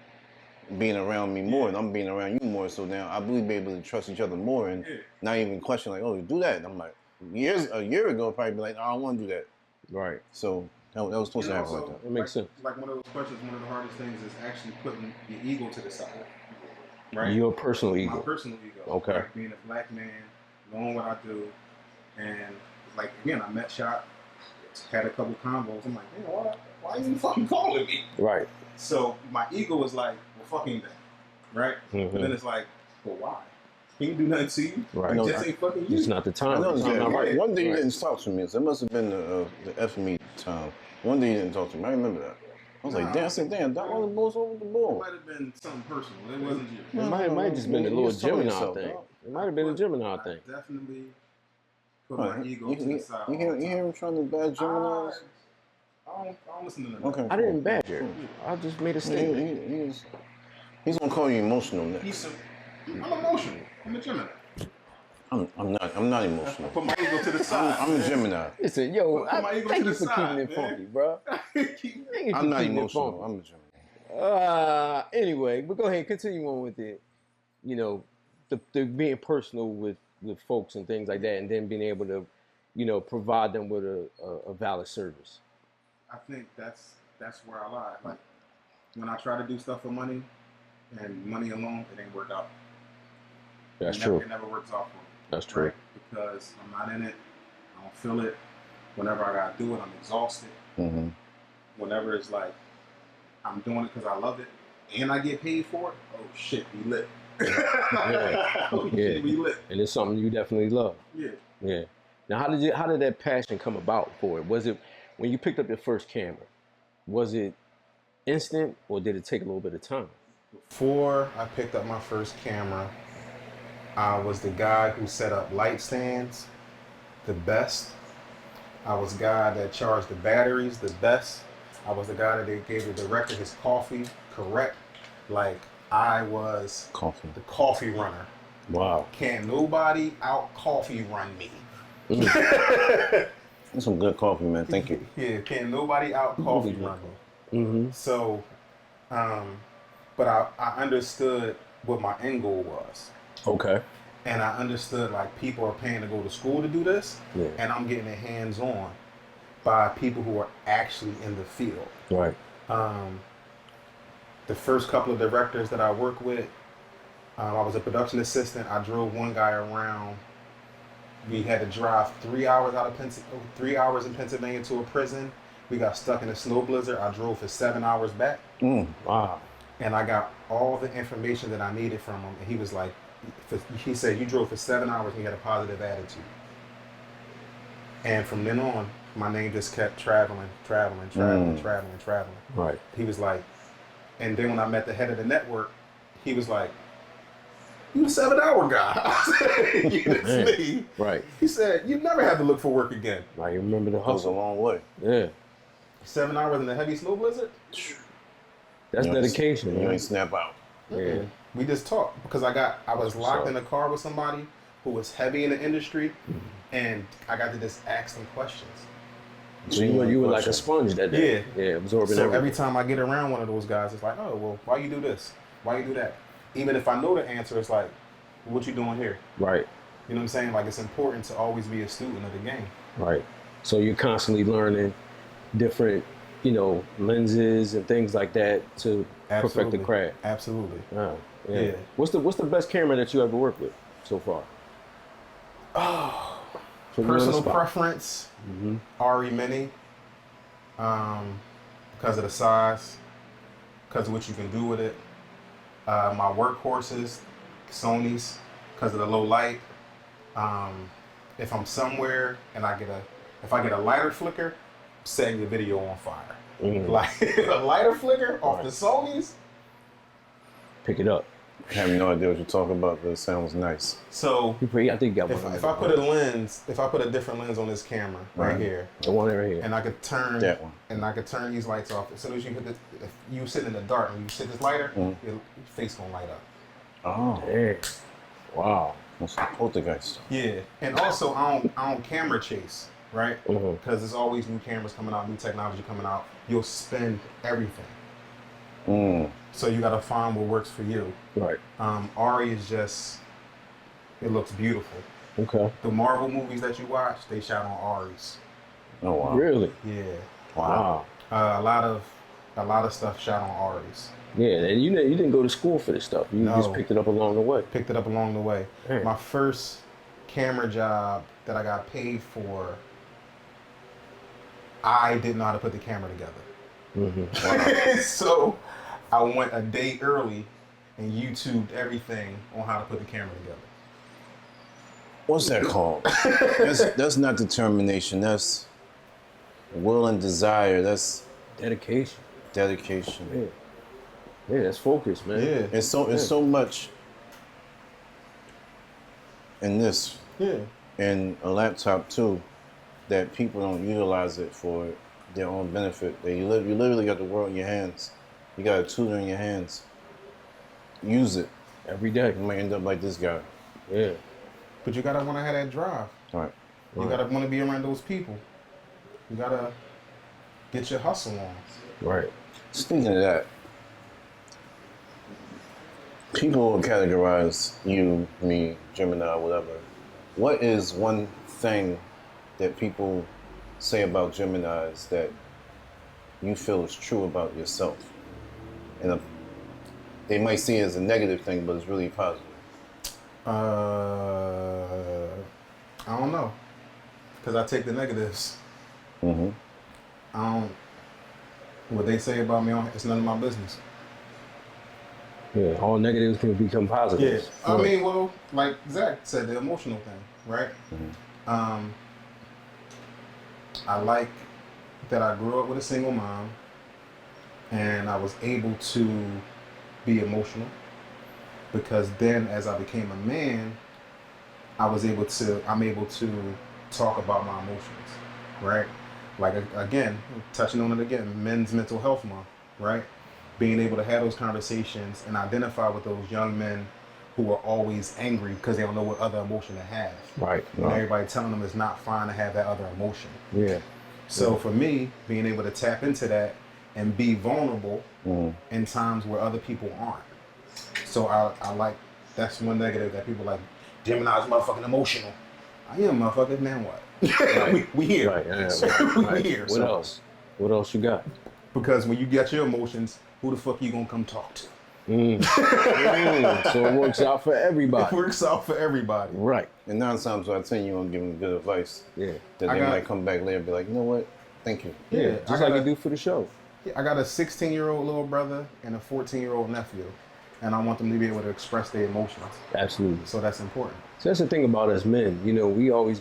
being around me more, and I'm being around you more. So now I believe be able to trust each other more, and not even question like, oh, you do that. And I'm like, a year ago, I'd probably be like, oh, I don't want to do that. Right. So that was supposed to happen like that. It makes sense. Like one of those questions, one of the hardest things is actually putting your ego to the side. Right. Your personal ego. My personal ego. Okay. Like being a black man, knowing what I do, and like again, I met Shot, had a couple combos. I'm like, man, why are you fucking calling me? Right. So my ego was like, well, fucking that, right? But then it's like, well, why? He ain't do nothing to you. Right. He just ain't fucking you. It's not the time. I know, Not right. One day you Right. didn't talk to me. So it must have been the F me time. One day you didn't talk to me. I remember that. I was like, damn, I said, damn, Doc, all the balls over the It ball. might have been something personal. It wasn't you. It might have just been a little Gemini thing. It might have been a Gemini thing. I definitely put my ego to the side. You hear him trying to bad Geminis? I don't listen to them. Okay. I didn't badger. I just made a statement. He's gonna call you emotional next. I'm emotional. I'm a Gemini. I'm not emotional. I put my ego to the side. I'm a Gemini. Listen, yo, Put my ego thank to you the for side, keeping it man. funky, bro. I'm not emotional. I'm a Gemini. Anyway, but go ahead, continue on with it. You know, the being personal with folks and things like that, and then being able to, you know, provide them with a valid service. I think that's where I lie. Like when I try to do stuff for money and money alone, it ain't worked out. That's true. It never works out for me. That's true. Right? Because I'm not in it. I don't feel it. Whenever I gotta do it, I'm exhausted. Mm-hmm. Whenever it's like I'm doing it because I love it and I get paid for it, oh shit, we lit. Oh shit, we lit. And it's something you definitely love. Yeah. Yeah. Now, how did that passion come about for it? Was it when you picked up your first camera? Was it instant, or did it take a little bit of time? Before I picked up my first camera, I was the guy who set up light stands the best. I was the guy that charged the batteries the best. I was the guy that they gave the director his coffee correct. Like, I was the coffee runner. Wow. Can't nobody out coffee run me. That's some good coffee, man. Thank you. Yeah, can't nobody out coffee run me. Mm-hmm. So, but I understood what my end goal was. Okay. And I understood, like, people are paying to go to school to do this, and I'm getting it hands-on by people who are actually in the field. Right. The first couple of directors that I worked with, I was a production assistant. I drove one guy around. We had to drive 3 hours in Pennsylvania to a prison. We got stuck in a snow blizzard. I drove for 7 hours back. Wow. And I got all the information that I needed from him. And he was like, he said, you drove for 7 hours and you had a positive attitude. And from then on, my name just kept traveling. Right. He was like, and then when I met the head of the network, he was like, you the 7 hour guy. I said, it's me. Right. He said, you never have to look for work again. Right. You remember the That was a hustle. long way. Yeah. 7 hours in the heavy snow blizzard? That's dedication, You man. ain't snap out. Yeah. We just talked because I was locked in a car with somebody who was heavy in the industry, and I got to just ask them questions. So you were like a sponge that day. Yeah, absorbing So everything. every time I get around one of those guys, it's like, oh, well, why you do this? Why you do that? Even if I know the answer, it's like, what you doing here? Right. You know what I'm saying? Like, it's important to always be a student of the game. Right. So you're constantly learning different, you know, lenses and things like that to perfect the craft. Absolutely. Oh, yeah. What's the best camera that you ever worked with so far? Oh, personal preference, RE Mini, because of the size, because of what you can do with it. My workhorses, Sony's, because of the low light. If I'm somewhere and if I get a lighter flicker, setting the video on fire. Like a lighter flicker off the Sony's, pick it up. I have no idea what you're talking about, but it sounds nice. So I think you got one. if I put a different lens on this camera right here, the one right here, and I could turn that one, and I could turn these lights off. As soon as you hit if you sit in the dark and you hit this lighter, your face gonna light up. Oh, dang. Wow. That's some poltergeist. Yeah, and also I don't camera chase, right? Because there's always new cameras coming out, new technology coming out. You'll spend everything. So you gotta find what works for you. Right. Ari is just, it looks beautiful. Okay. The Marvel movies that you watch, they shot on Aries. Oh wow. Really? Yeah. Wow. A lot of stuff shot on Aries. Yeah, and you didn't go to school for this stuff. You just picked it up along the way. Picked it up along the way. Hey. My first camera job that I got paid for, I didn't know how to put the camera together. Wow. So I went a day early and YouTubed everything on how to put the camera together. what's that called? That's not determination. That's will and desire. That's Dedication. dedication. Yeah, that's focus, man. Yeah. It's so much in this. Yeah. And a laptop too, that people don't utilize it for their own benefit. You literally got the world in your hands. You got a tutor in your hands. Use it. Every day. You might end up like this guy. Yeah. But you gotta want to have that drive. All right. You gotta want to be around those people. You gotta get your hustle on. Right. Speaking of that, people will categorize you, me, Gemini, whatever. What is one thing that people say about Geminis that you feel is true about yourself? And they might see it as a negative thing, but it's really positive. I don't know, cause I take the negatives. Mm-hmm. What they say about me, it's none of my business. Yeah, all negatives can become positives. Yeah, I mean, well, like Zach said, the emotional thing, right? Mm-hmm. I like that I grew up with a single mom, and I was able to be emotional, because then as I became a man, I'm able to talk about my emotions, right? Like, again, touching on it again, Men's Mental Health Month, right? Being able to have those conversations and identify with those young men who are always angry because they don't know what other emotion to have. Right. And everybody telling them it's not fine to have that other emotion. Yeah. So for me, being able to tap into that and be vulnerable in times where other people aren't. So I like, that's one negative that people like, Gemini's motherfucking emotional. I am motherfucker, man, what? Right. we here. Right. Yeah, We here. What else? What else you got? Because when you get your emotions, who the fuck you gonna come talk to? So it works out for everybody. It works out for everybody. Right. And 9 times out of 10, you won't give them good advice. Yeah. That they might come back later and be like, you know what? Thank you. Yeah. Just like you do for the show. I got a 16-year-old little brother and a 14-year-old nephew, and I want them to be able to express their emotions. Absolutely. So that's important. So that's the thing about us men. You know, we're always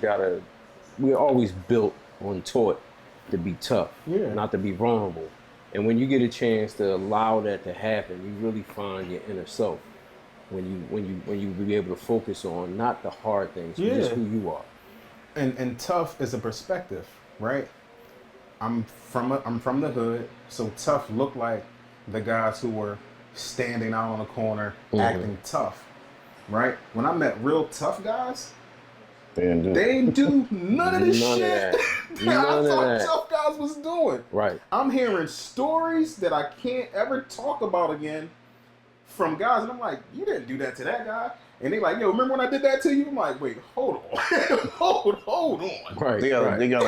built on taught to be tough, not to be vulnerable. And when you get a chance to allow that to happen, you really find your inner self. When you be able to focus on not the hard things, but just who you are. And tough is a perspective, right? I'm from the hood, so tough look like the guys who were standing out on the corner acting tough, right? When I met real tough guys, they didn't do none of this shit that I thought tough guys was doing. Right. I'm hearing stories that I can't ever talk about again from guys, and I'm like, you didn't do that to that guy. And they like, yo, remember when I did that to you? I'm like, wait, hold on, hold on. Right. They got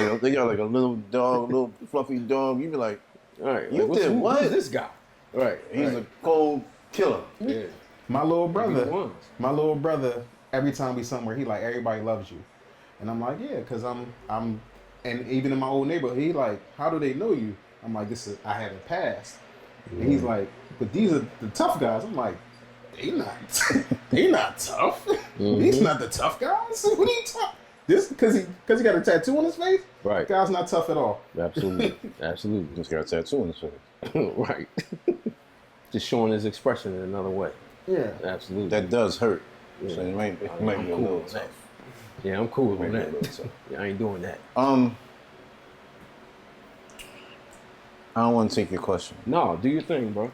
like a little dog, little fluffy dog. You be like, all right, you did what? Who's this guy? Right. He's a cold killer. Yeah. My little brother, every time we somewhere, he like, everybody loves you. And I'm like, yeah, because I'm, and even in my old neighborhood, he like, how do they know you? I'm like, I haven't passed. And he's like, but these are the tough guys. I'm like, they not tough. These not the tough guys. What are you talking? This because he got a tattoo on his face? Right. Guy's not tough at all. Absolutely. Just got a tattoo on his face. Right. Just showing his expression in another way. Yeah. Absolutely. That does hurt. Yeah. So it might be a little tough. Yeah, I'm cool with that. Yeah, I ain't doing that. I don't want to take your question. No, do your thing, bro.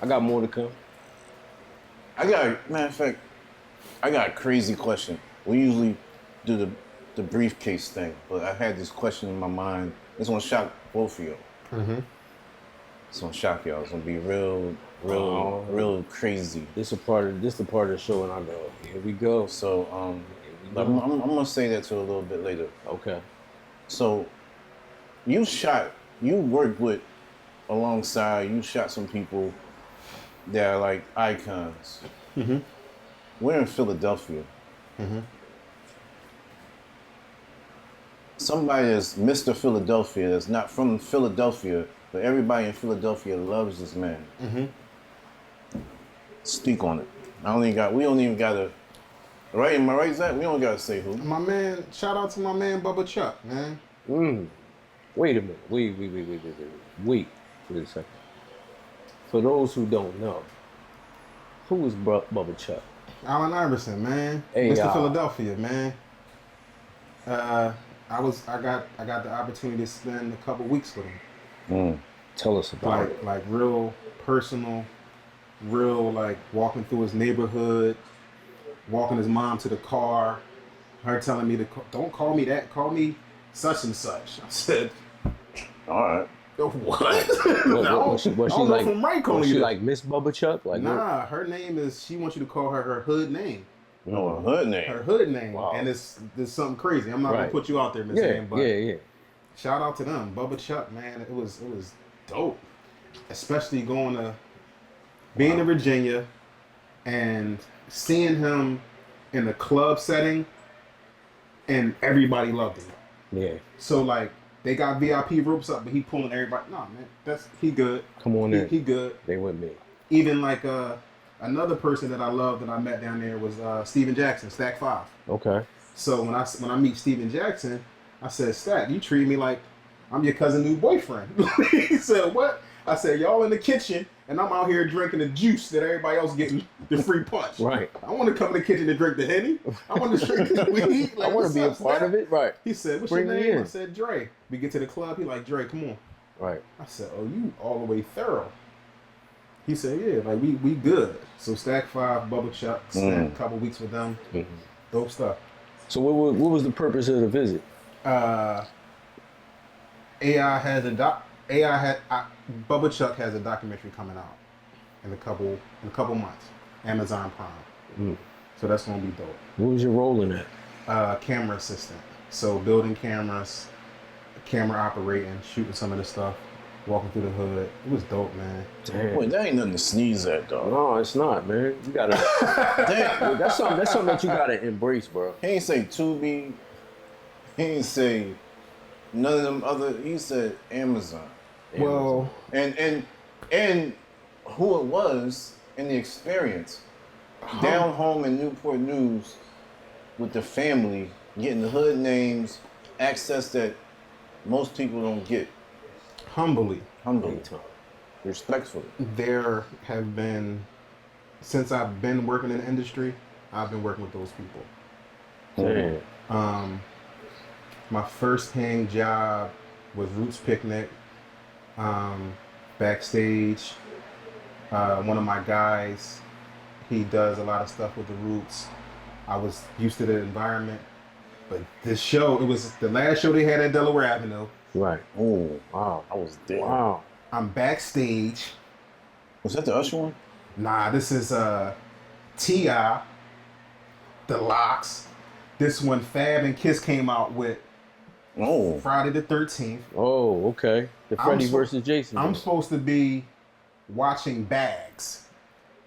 I got more to come. Matter of fact, I got a crazy question. We usually do the briefcase thing, but I had this question in my mind. It's gonna shock both of you. It's gonna shock y'all. It's gonna be real crazy. This the part of the show, and I go, here we go. So I'm gonna say that to a little bit later. Okay. So you worked with alongside. You shot some people that are like icons. We're in Philadelphia. Somebody that's Mr. Philadelphia that's not from Philadelphia, but everybody in Philadelphia loves this man. Speak on it. We don't even gotta Right? Am I right, Zach? We don't gotta say who. My man, shout out to my man Bubba Chuck, man. Wait a minute. Wait a second. For those who don't know, who was Bubba Chuck? Allen Iverson, man. Hey, Mr. Philadelphia, man. I got the opportunity to spend a couple weeks with him. Tell us about it. Like real personal, real like walking through his neighborhood, walking his mom to the car, her telling me don't call me that, call me such and such. I said, all right. What? Was she like Miss Bubba Chuck? Like nah, her name is. She wants you to call her hood name. No, her hood name. Her hood name. Wow. And it's something crazy. I'm not gonna put you out there, Miss Ann, but yeah. shout out to them, Bubba Chuck, man. It was dope, especially being in Virginia and seeing him in a club setting, and everybody loved him. Yeah. So like. They got VIP ropes up, but he pulling everybody. Nah, man, he good. Come on in. He good. They with me. Even like another person that I love that I met down there was Steven Jackson, Stack 5. Okay. So when I meet Steven Jackson, I said, Stack, you treat me like I'm your cousin's new boyfriend. He said, what? I said, y'all in the kitchen, and I'm out here drinking the juice that everybody else getting the free punch. Right. I want to come in the kitchen and drink the Henny. I want to drink the weed. Like, I want to be a part of it. Right. He said, what's Bring your me name? in. I said, Dre. We get to the club. He like, Dre, come on. Right. I said, oh, you all the way thorough. He said, yeah, like we good. So Stack 5, Bubba Chuck, spent a couple weeks with them. Dope stuff. So what was the purpose of the visit? Bubba Chuck has a documentary coming out in a couple months. Amazon Prime. So that's gonna be dope. What was your role in that? Camera assistant. So building cameras, camera operating, shooting some of the stuff, walking through the hood. It was dope, man. Damn. Wait, that ain't nothing to sneeze at, dog. No, it's not, man. You gotta. Damn. That's something that you gotta embrace, bro. He ain't say Tubi. He ain't say none of them other. He said Amazon. Well, and who it was and the experience down home in Newport News with the family, getting the hood names, access that most people don't get. Humbly, respectfully. There have been, since I've been working in the industry, I've been working with those people. Damn. My first paying job was Roots Picnic. Backstage, one of my guys, he does a lot of stuff with the Roots. I was used to the environment, but this show, it was the last show they had at Delaware Avenue. Right. Oh, wow. I was there. Wow. I'm backstage. Was that the Usher one? Nah, this is T.I., The Locks. This one Fab and Kiss came out with. Oh. Friday the 13th. Oh, okay. The Freddy versus Jason. I'm supposed to be watching bags.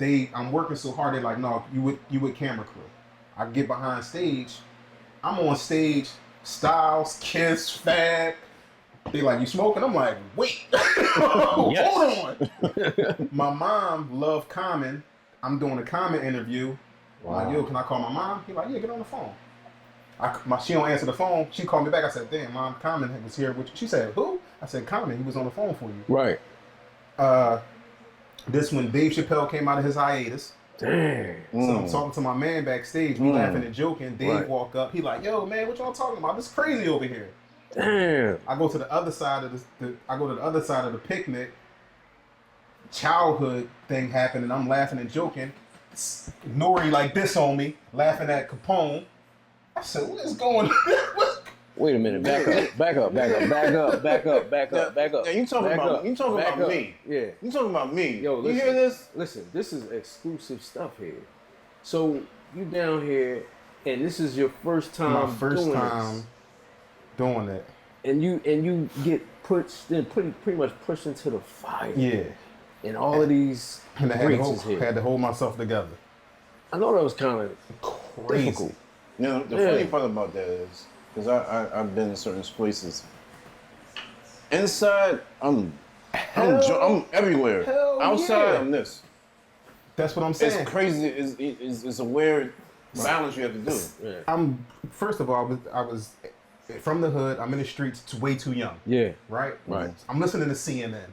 I'm working so hard. They're like, no, you with camera crew. I get behind stage. I'm on stage. Styles, Kiss, Fab. They like, you smoking? I'm like, wait. Hold on. My mom loved Common. I'm doing a Common interview. Wow. I'm like, yo, can I call my mom? He's like, yeah, get on the phone. She don't answer the phone. She called me back. I said, damn, Mom, Common was here with you. She said, who? I said, Common. He was on the phone for you. Right. This when Dave Chappelle came out of his hiatus. Damn. So I'm talking to my man backstage. We laughing and joking. Dave walk up. He like, yo, man, what y'all talking about? This is crazy over here. Damn. I go to the other side of the picnic. Childhood thing happened, and I'm laughing and joking. Nori like this on me, laughing at Capone. I said, what is going on? Wait a minute, back up. Now you talking about me. Yeah. You talking about me. Yo, listen, you hear this? Listen, this is exclusive stuff here. So you down here and this is your first time doing it. And you get pretty much pushed into the fire. Yeah. And all of these and I here. had to hold myself together. I know that was kind of crazy. Difficult. You know, the funny part about that is, because I've been in certain places. Inside, I'm everywhere. Outside, I'm this. That's what I'm saying. It's crazy. It's a weird balance you have to do. Yeah. First of all, I was from the hood. I'm in the streets. Way too young. Yeah. Right. Right. I'm listening to CNN.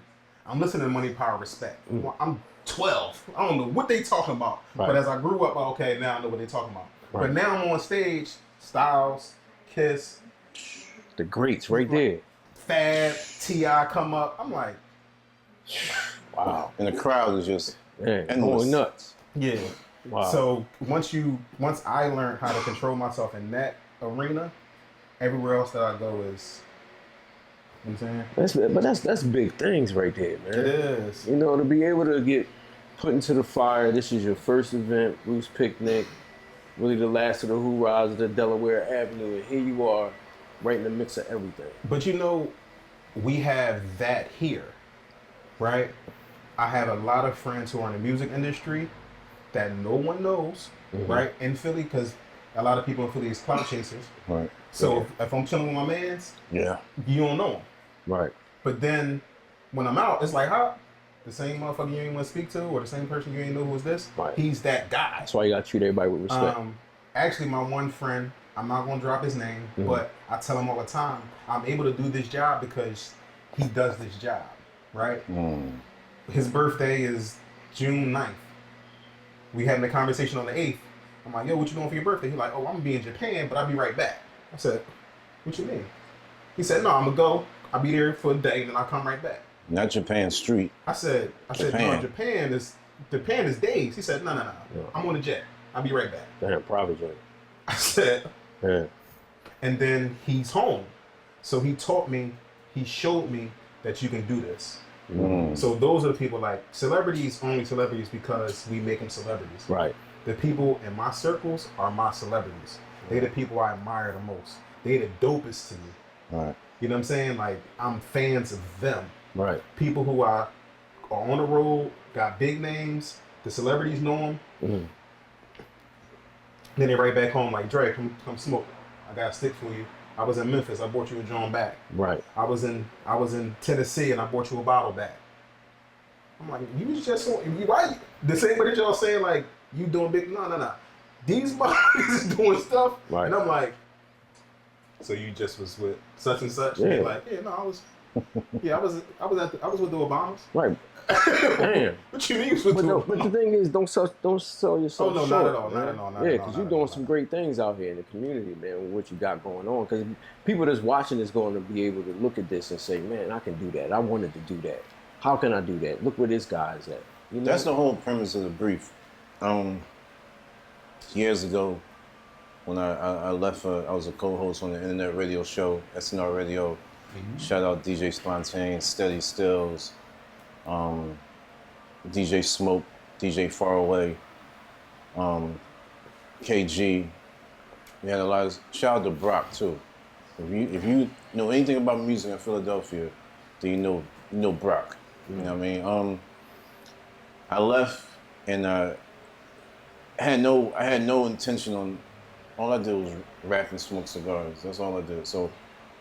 I'm listening to Money, Power, Respect. I'm 12. I don't know what they talking about. Right. But as I grew up, okay, now I know what they talking about. Right. But now I'm on stage. Styles, Kiss, the greats right there. Fab, T.I. come up. I'm like, wow. And the crowd is just going nuts. Yeah. Wow. So once I learned how to control myself in that arena, everywhere else that I go is, you know what I'm saying? That's big things right there, man. It is. You know, to be able to get put into the fire. This is your first event, Bruce Picnic, really the last of the hoorahs of the Delaware Avenue, and here you are, right in the mix of everything. But you know, we have that here, right? I have a lot of friends who are in the music industry that no one knows, right, in Philly, because a lot of people in Philly is clout chasers. Right. So if I'm chilling with my mans, yeah, you don't know him. Right. But then when I'm out, it's like, huh? The same motherfucker you ain't want to speak to, or the same person you ain't know who was this, right. He's that guy. That's why you gotta treat everybody with respect. Actually, my one friend, I'm not gonna drop his name, but I tell him all the time, I'm able to do this job because he does this job, right? His birthday is June 9th. We having a conversation on the 8th. I'm like, yo, what you doing for your birthday? He's like, oh, I'm gonna be in Japan, but I'll be right back. I said, what you mean? He said, no, I'm gonna go. I'll be there for a day, and then I'll come right back. Not Japan Street. I said, no, Japan is days. He said, no. Yeah. I'm on a jet. I'll be right back. Damn, private jet. I said, yeah. And then he's home. So he taught me, he showed me that you can do this. So those are the people, like, celebrities only celebrities because we make them celebrities. Right. The people in my circles are my celebrities. They the people I admire the most. They the dopest to me. Right. You know what I'm saying? Like, I'm fans of them. Right. People who are on the road, got big names, the celebrities know them. Then they right back home like, Dre, come smoke. I got a stick for you. I was in Memphis, I brought you a joint back. Right. I was in Tennessee and I brought you a bottle back. I'm like, you was just so, why? The same way that y'all saying like, you doing big, no. These motherfuckers is doing stuff. Right. And I'm like, so you just was with such and such? Yeah. And like, yeah, no, I was with the Obamas. Right. Damn. What you mean? Was with But the thing is, don't sell yourself Oh no, short, not at all, man. not at all. Yeah, because you're doing some great things out here in the community, man, with what you got going on. Because people that's watching is going to be able to look at this and say, man, I can do that. I wanted to do that. How can I do that? Look where this guy's at. You know? That's the whole premise of the brief. Years ago, when I left, I was a co-host on the internet radio show, SNR Radio. Shout out DJ Spontaneous, Steady Stills, DJ Smoke, DJ Faraway, KG. We had a lot of, shout out to Brock too. If you know anything about music in Philadelphia, then you know Brock. You know what I mean? I left and I had no intention on, all I did was rap and smoke cigars. That's all I did. So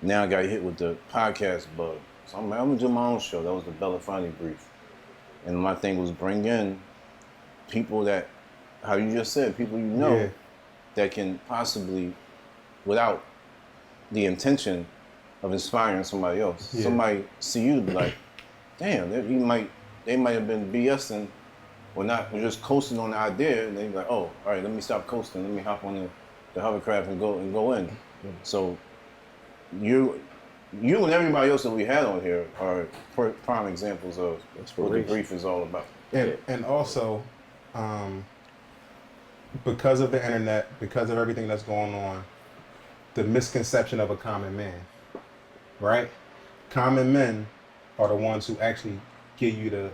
now I got hit with the podcast bug. So I'm gonna do my own show. That was the Belafonte brief. And my thing was bring in people that, how you just said, people you know that can possibly, without the intention of inspiring somebody else. Yeah. Somebody see you be like, damn, they might have been BSing or not, or just coasting on the idea, and they be like, oh, all right, let me stop coasting, let me hop on the hovercraft and go in. So you and everybody else that we had on here are prime examples of what the brief is all about. And also, because of the internet, because of everything that's going on, the misconception of a common man, right? Common men are the ones who actually give you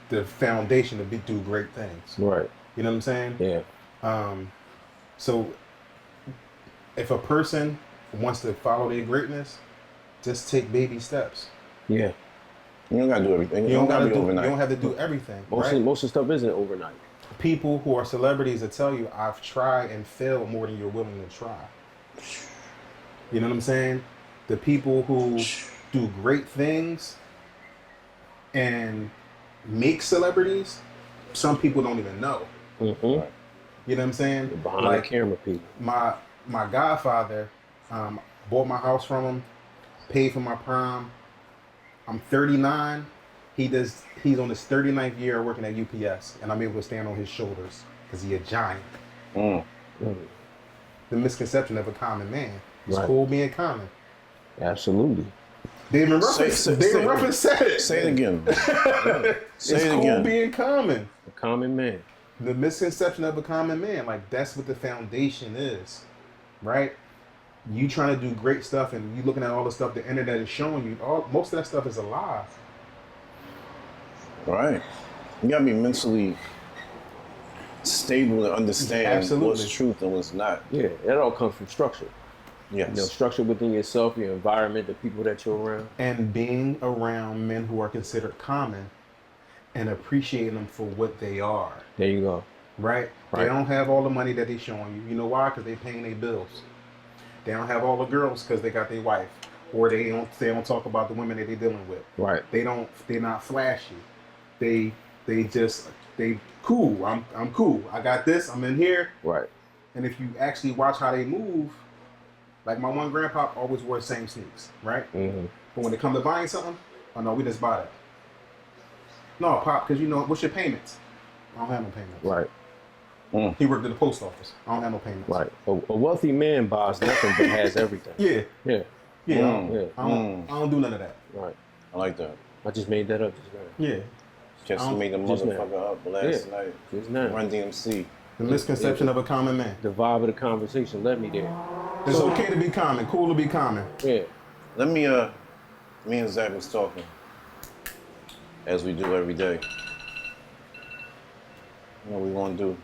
the foundation to do great things. Right. You know what I'm saying? Yeah. So if a person wants to follow their greatness, just take baby steps. Yeah. You don't gotta do everything. You don't have to do everything. Most of the stuff isn't overnight. People who are celebrities that tell you, I've tried and failed more than you're willing to try. You know what I'm saying? The people who do great things and make celebrities, some people don't even know. Mm-hmm. You know what I'm saying? The behind Like the camera people. my godfather bought my house from him, paid for my prom. I'm 39. He's on his 39th year working at UPS, and I'm able to stand on his shoulders because he's a giant. Mm. The misconception of a common man. It's Right. cool being common. Absolutely. David Ruffin said it. Say it again. Say It's it cool again. being common. A common man. The misconception of a common man, like that's what the foundation is, right? You trying to do great stuff, and you looking at all the stuff the internet is showing you. Most of that stuff is a lie. Right. You gotta be mentally stable to understand what's truth and what's not. Yeah, that all comes from structure. Yes. You know, structure within yourself, your environment, the people that you're around. And being around men who are considered common and appreciating them for what they are. There you go. Right? They don't have all the money that they showing you. You know why? Because they paying their bills. They don't have all the girls because they got their wife. Or they don't talk about the women that they're dealing with. Right. They're not flashy. They cool. I'm cool. I got this, I'm in here. Right. And if you actually watch how they move, like my one grandpa always wore the same sneaks, right? Mm-hmm. But when they come to buying something, oh no, we just buy that. No, Pop, because you know, what's your payments? I don't have no payments. Right. He worked at the post office. I don't have no payments. Right. A wealthy man buys nothing but has everything. Yeah. Yeah. Yeah. I don't do none of that. Right. I like that. I just made that up just now. Yeah. Just made the motherfucker up last night. Just now. Run DMC. The misconception of a common man. The vibe of the conversation led me there. It's okay to be common. Cool to be common. Yeah. Let me, me and Zach was talking, as we do every day. What we want to do.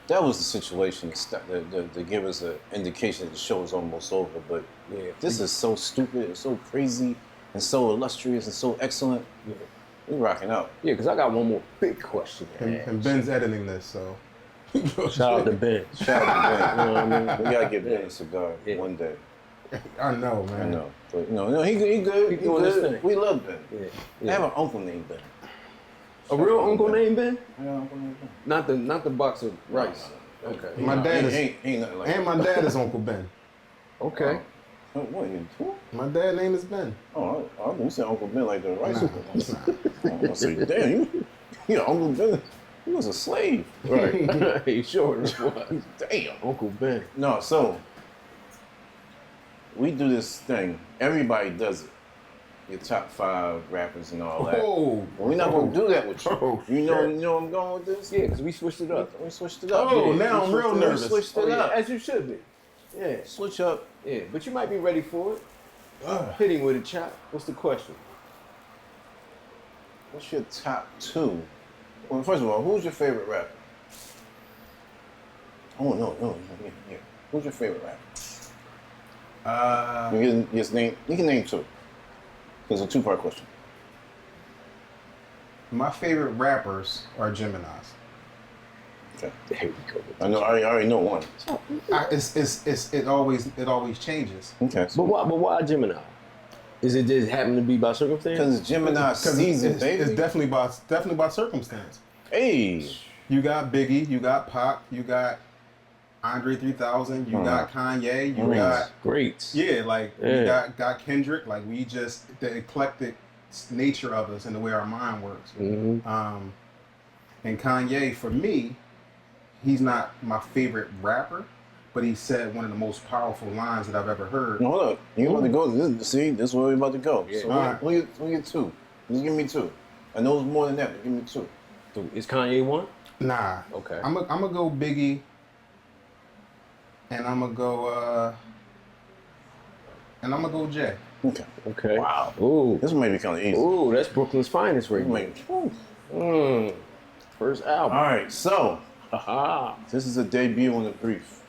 That was the situation to give us an indication that the show is almost over. But Yeah. this is so stupid and so crazy and so illustrious and so excellent. Yeah. We rocking out. Yeah, because I got one more big question. And Ben's editing this, so. Shout out to Ben. Shout out to Ben. You know what I mean? We gotta get Ben a cigar one day. I know, man. I know. But no, he good. He doing his good. thing. We love Ben. Yeah. I have an uncle named Ben. A real uncle named Ben? I got an uncle named Ben. Not the box of rice. Okay. My dad is, ain't nothing like and that. my dad is Uncle Ben. Okay. What? Who? My dad's name is Ben. Oh, you said Uncle Ben like the rice. Nah. I say, damn, you Uncle Ben. He was a slave. Right. He sure was. Damn. Uncle Ben. No, so we do this thing. Everybody does it. Your top 5 rappers and all that. Oh, Well, we're not gonna do that with you. Oh, you know where I'm going with this? Yeah, because we switched it up. We switched it up. Oh, Yeah, now we I'm real switched- nervous. We switched it Oh, yeah, up. as you should be. Yeah. Switch up. Yeah, but you might be ready for it. Hitting with a chop. What's the question? What's your top 2? Well, first of all, who's your favorite rapper? Oh no. Yeah. Who's your favorite rapper? You can just name. You can name 2. It's a 2-part question. my favorite rappers are Geminis. Okay. There we go. I know. I already know one. It always changes. Okay. But why Gemini? Is it just happen to be by circumstance? Because Gemini season, baby. It's definitely by circumstance. Hey. You got Biggie, you got Pac, you got Andre 3000, you got Kanye, you got great. you Yeah. got Kendrick. Like we just the eclectic nature of us and the way our mind works. Mm-hmm. And Kanye, for me, he's not my favorite rapper, but he said one of the most powerful lines that I've ever heard. No, hold up. You about to go? See, this is where we're about to go. Yeah. So we get 2. Just give me 2. I know it's more than that, but give me 2. Is Kanye one? Nah. Okay. I'm gonna go Biggie, and I'm gonna go Jay. Okay. Okay. Wow. Ooh. This might be kind of easy. Ooh, that's Brooklyn's finest right Wait. First album. All right. So Aha. this is a debut on the brief.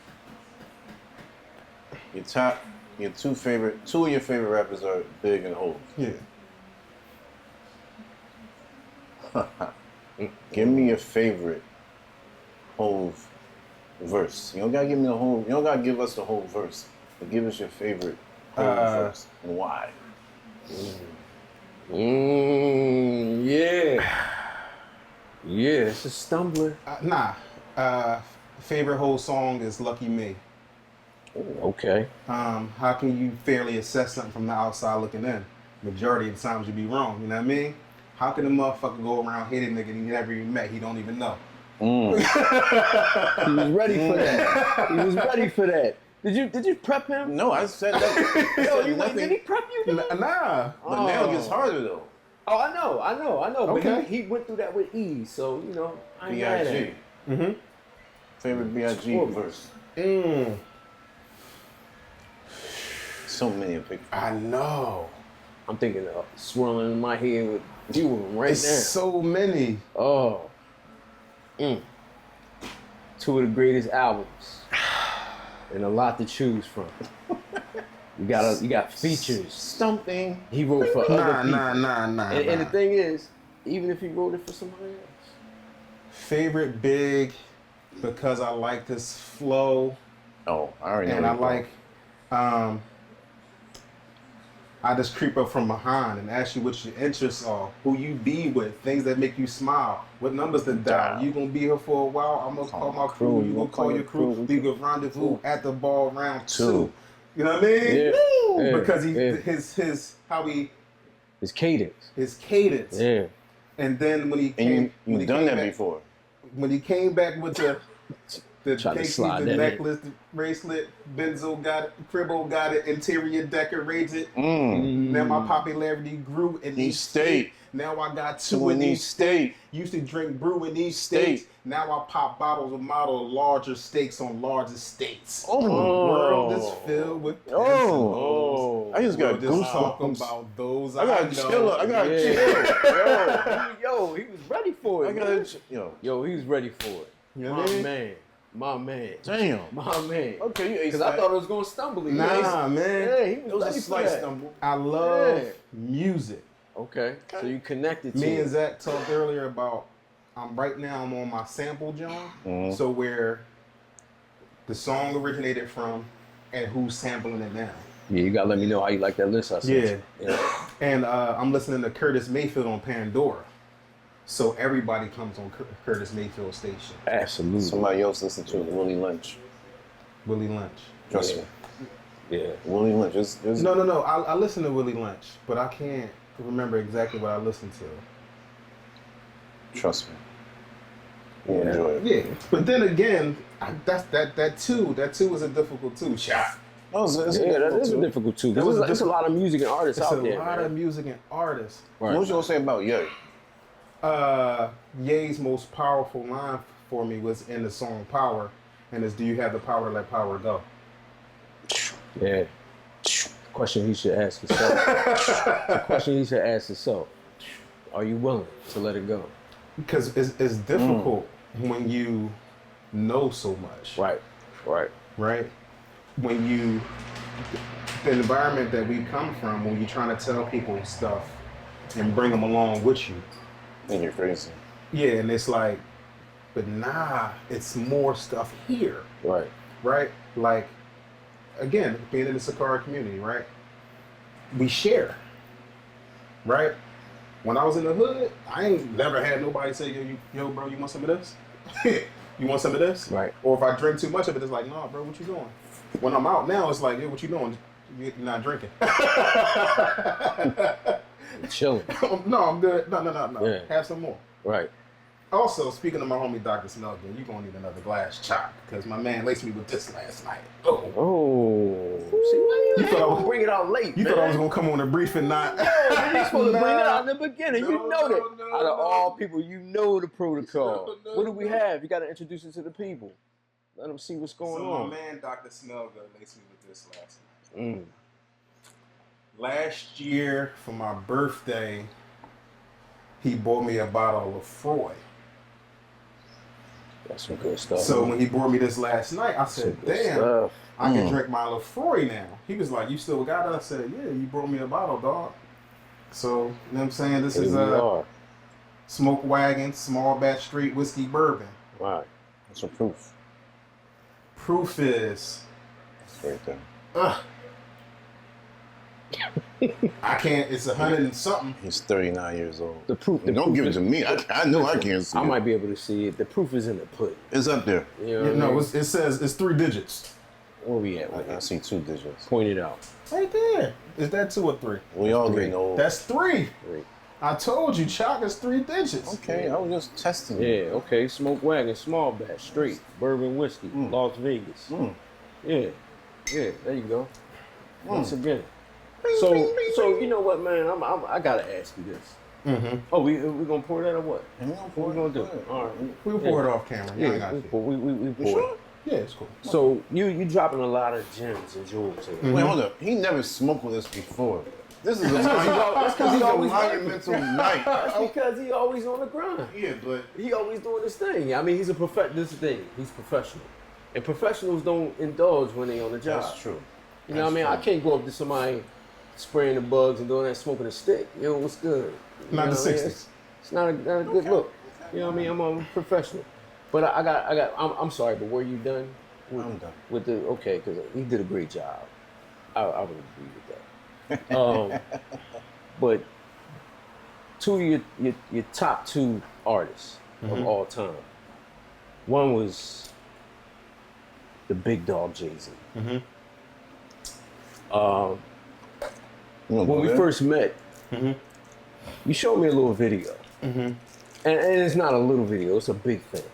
Your 2 of your favorite rappers are Big and Hov. Yeah. Give me your favorite Hov verse. You don't gotta give me the whole. You don't gotta give us the whole verse, but give us your favorite Hov verse and why. Yeah. Yeah, it's a stumbler. Nah. Favorite whole song is Lucky Me. Ooh, okay. How can you fairly assess something from the outside looking in? Majority of the times you be wrong, you know what I mean? How can a motherfucker go around hating nigga he never even met, he don't even know? He was ready for that. He was ready for that. Did you prep him? No, I said that. Did he prep you? Nah. But now it gets harder though. Oh, I know. Okay. But he went through that with ease, so you know, I ain't mad at B.I.G. him. Mm-hmm. Favorite B.I.G. verse. So many of big. I know. I'm thinking of swirling in my head with you right It's now. so many. Oh. Two of the greatest albums. And a lot to choose from. You got features. Something. He wrote for other people. Nah. And the thing is, even if he wrote it for somebody else. Favorite big, because I like this flow. Oh, I already know. And I like, I just creep up from behind and ask you what your interests are, who you be with, things that make you smile, what numbers to dial. You gonna be here for a while, I'm gonna call my crew, you gonna call your crew, we gonna rendezvous at the ball round 2. You know what I mean? Yeah. Because his cadence. His cadence. Yeah. And then when he came, you've done that before. When he came back with the case, the necklace, the bracelet, Benzo got it, Cribbo got it, interior decorated. Now my popularity grew in each state. Now I got 2 in each state. Used to drink brew in each state. Now I pop bottles of model larger stakes on large estates. The world is filled with I just got goosebumps. Talking about those. I got chill. I got chill. Yo, he was ready for it. Yo, he was ready for it. You know what I mean? My man. Damn. My man. Okay, you because I thought it was gonna stumble. Nah, man. Yeah, he was it was ready a slight for that. stumble. I love music. Okay, so you connected to Me it. and Zach talked earlier about right now I'm on my sample John. So where the song originated from and who's sampling it now. Yeah, you gotta let me know how you like that list I sent. Yeah. And I'm listening to Curtis Mayfield on Pandora. So everybody comes on Curtis Mayfield station. Absolutely. Somebody else listened to Willie Lynch. Willie Lynch. Trust me. Yeah. Willie Lynch. No. I listen to Willie Lynch, but I can't remember exactly what I listened to. Trust me. You'll enjoy it. Yeah. But then again, that too is a difficult two shot. That is a difficult too. There's a lot of music and artists out there. There's a lot of music and artists. Right. What was you gonna say about Ye? Ye's most powerful line for me was in the song Power, and it's, do you have the power to let power go? Yeah. Question he should ask himself. Are you willing to let it go? Because it's difficult when you know so much. Right. When you, the environment that we come from, when you're trying to tell people stuff and bring them along with you. And you're crazy. Yeah, and it's like, but nah, it's more stuff here. Right? Like, again, being in the Sakara community, right? We share. Right? When I was in the hood, I ain't never had nobody say, yo, bro, you want some of this? You want some of this? Right. Or if I drink too much of it, it's like, nah, bro, what you doing? When I'm out now, it's like, yo, what you doing? You're not drinking. Chilling. No, I'm good. No. Yeah. Have some more. Right. Also, speaking of my homie Dr. Snuggle, you're going to need another glass chop because my man laced me with this last night. Oh. See, why you thought I was bring it out late, You thought I was going to come on a brief and not... No, you're supposed to bring it out in the beginning. You know that. Out of all people, you know the protocol. What do we have? You got to introduce it to the people. Let them see what's going on. My man Dr. Snuggle laced me with this last night. Last year, for my birthday, he bought me a bottle of Freud. That's some good stuff. So when he brought me this last night, I said, damn, I can drink my Lefroy now. He was like, you still got it? I said, yeah, you brought me a bottle, dog. So, you know what I'm saying? This is Smoke Wagon, small batch straight whiskey bourbon. Right. That's some proof. Proof is... That's right there. I can't. It's 100 and something. He's 39 years old. The proof. Don't give it to me. I know I can't see I it. might be able to see it. The proof is in the pudding. It's up there. You know No, it says it's 3 digits. Where we at? I see 2 digits. Point it out. Right there. Is that 2 or 3? We all getting old. That's 3. 3. I told you, chalk is 3 digits. Okay, I was just testing you. Yeah, okay. Smoke wagon, small batch, straight, bourbon whiskey, Las Vegas. Yeah, there you go. Once again. So you know what, man? I gotta ask you this. Oh, we gonna pour that or what? What we gonna do? All right, We'll pour it off camera. Yeah, I got you. we pour it. Yeah, it's cool. So you dropping a lot of gems and jewels here. Wait, hold up. He never smoked with us before. This is a That's because he always monumental night. That's because he always on the grind. Yeah, but He always doing his thing. I mean, he's a This is the thing. He's professional, and professionals don't indulge when they on the job. That's true. You know what I mean? I can't go up to somebody spraying the bugs and doing that, smoking a stick. Yo, what's good? You not know the what I mean? 60s. It's not a good look. You know what I mean? I'm a professional. But I'm sorry, but were you done? I'm done. With the okay, because he did a great job. I would agree with that. But 2 of your top 2 artists of all time. One was the big dog Jay-Z. When we first met, you showed me a little video, and it's not a little video; it's a big thing.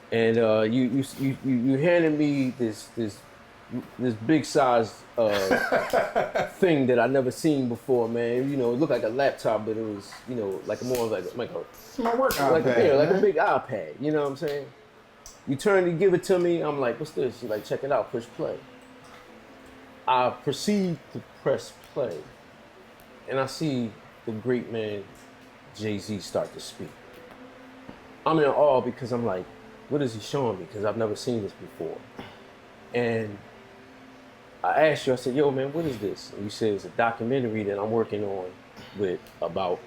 And you handed me this big size thing that I never seen before, man. You know, it looked like a laptop, but it was, you know, like more like a My work like iPad, a big iPad. You know what I'm saying? You turn to give it to me. I'm like, what's this? You're like, check it out. Push play. I proceed to press play, and I see the great man Jay-Z start to speak. I'm in awe because I'm like, what is he showing me? Because I've never seen this before. And I asked you, I said, yo, man, what is this? And you said it's a documentary that I'm working on about.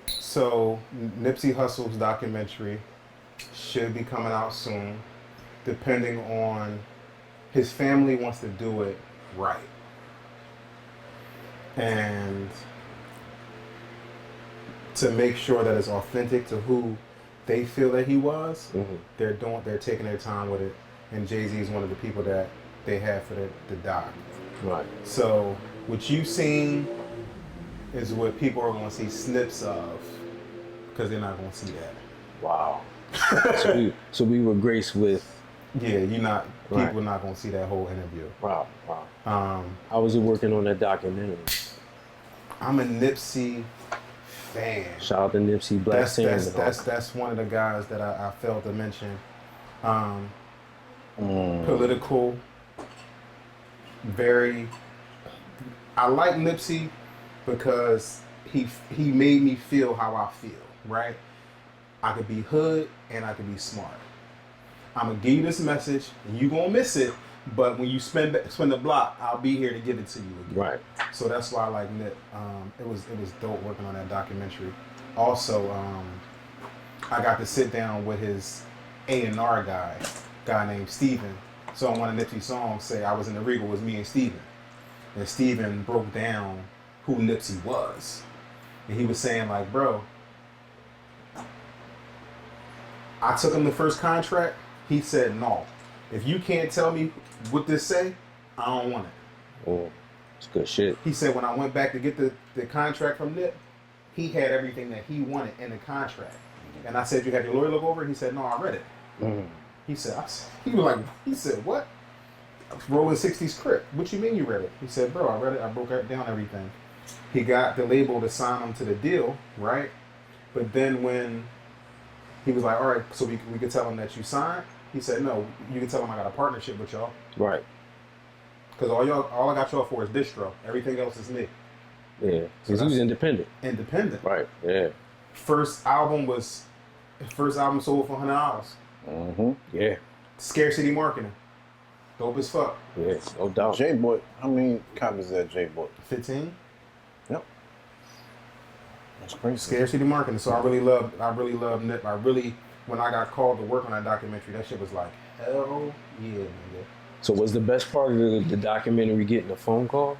So Nipsey Hussle's documentary should be coming out soon, depending on his family wants to do it right. And to make sure that it's authentic to who they feel that he was, they're taking their time with it. And Jay-Z is one of the people that they have for the doc. Right. So what you've seen is what people are going to see snips of, because they're not going to see that. Wow. so we were graced with. Yeah, people Right. are not going to see that whole interview. Wow. How was it working on that documentary? I'm a Nipsey fan. Shout out to Nipsey, Black Sand. That's one of the guys that I failed to mention. Political, I like Nipsey because he made me feel how I feel, right? I could be hood and I could be smart. I'm gonna give you this message and you gonna miss it, but when you spin the block, I'll be here to give it to you again. Right. So that's why I like Nip. It was dope working on that documentary. Also, I got to sit down with his A&R guy named Steven. So on one of Nipsey's songs, say I was in the Regal, it was me and Steven. And Steven broke down who Nipsey was. And he was saying like, bro, I took him the first contract. He said, no, if you can't tell me what this say, I don't want it. Oh, it's good shit. He said when I went back to get the contract from Nip, he had everything that he wanted in the contract. And I said, you had your lawyer look over it? He said, no, I read it. He said, what? Rolling 60s Crip. What you mean you read it? He said, bro, I read it. I broke down everything. He got the label to sign him to the deal, right? But then when he was like, all right, so we could tell him that you signed, he said, no, you can tell him I got a partnership with y'all. Right. Because all I got y'all for is distro. Everything else is me. Yeah. Because he was independent. Independent. Right. Yeah. First album sold for $100. Yeah. Scarcity marketing. Dope as fuck. Yeah, no doubt. J-Boy, how many copies is that J-Boy? 15. Yep. That's crazy. Scarcity marketing. So I really love Nip. When I got called to work on that documentary, that shit was like, hell yeah, nigga. So was the best part of the documentary getting a phone call?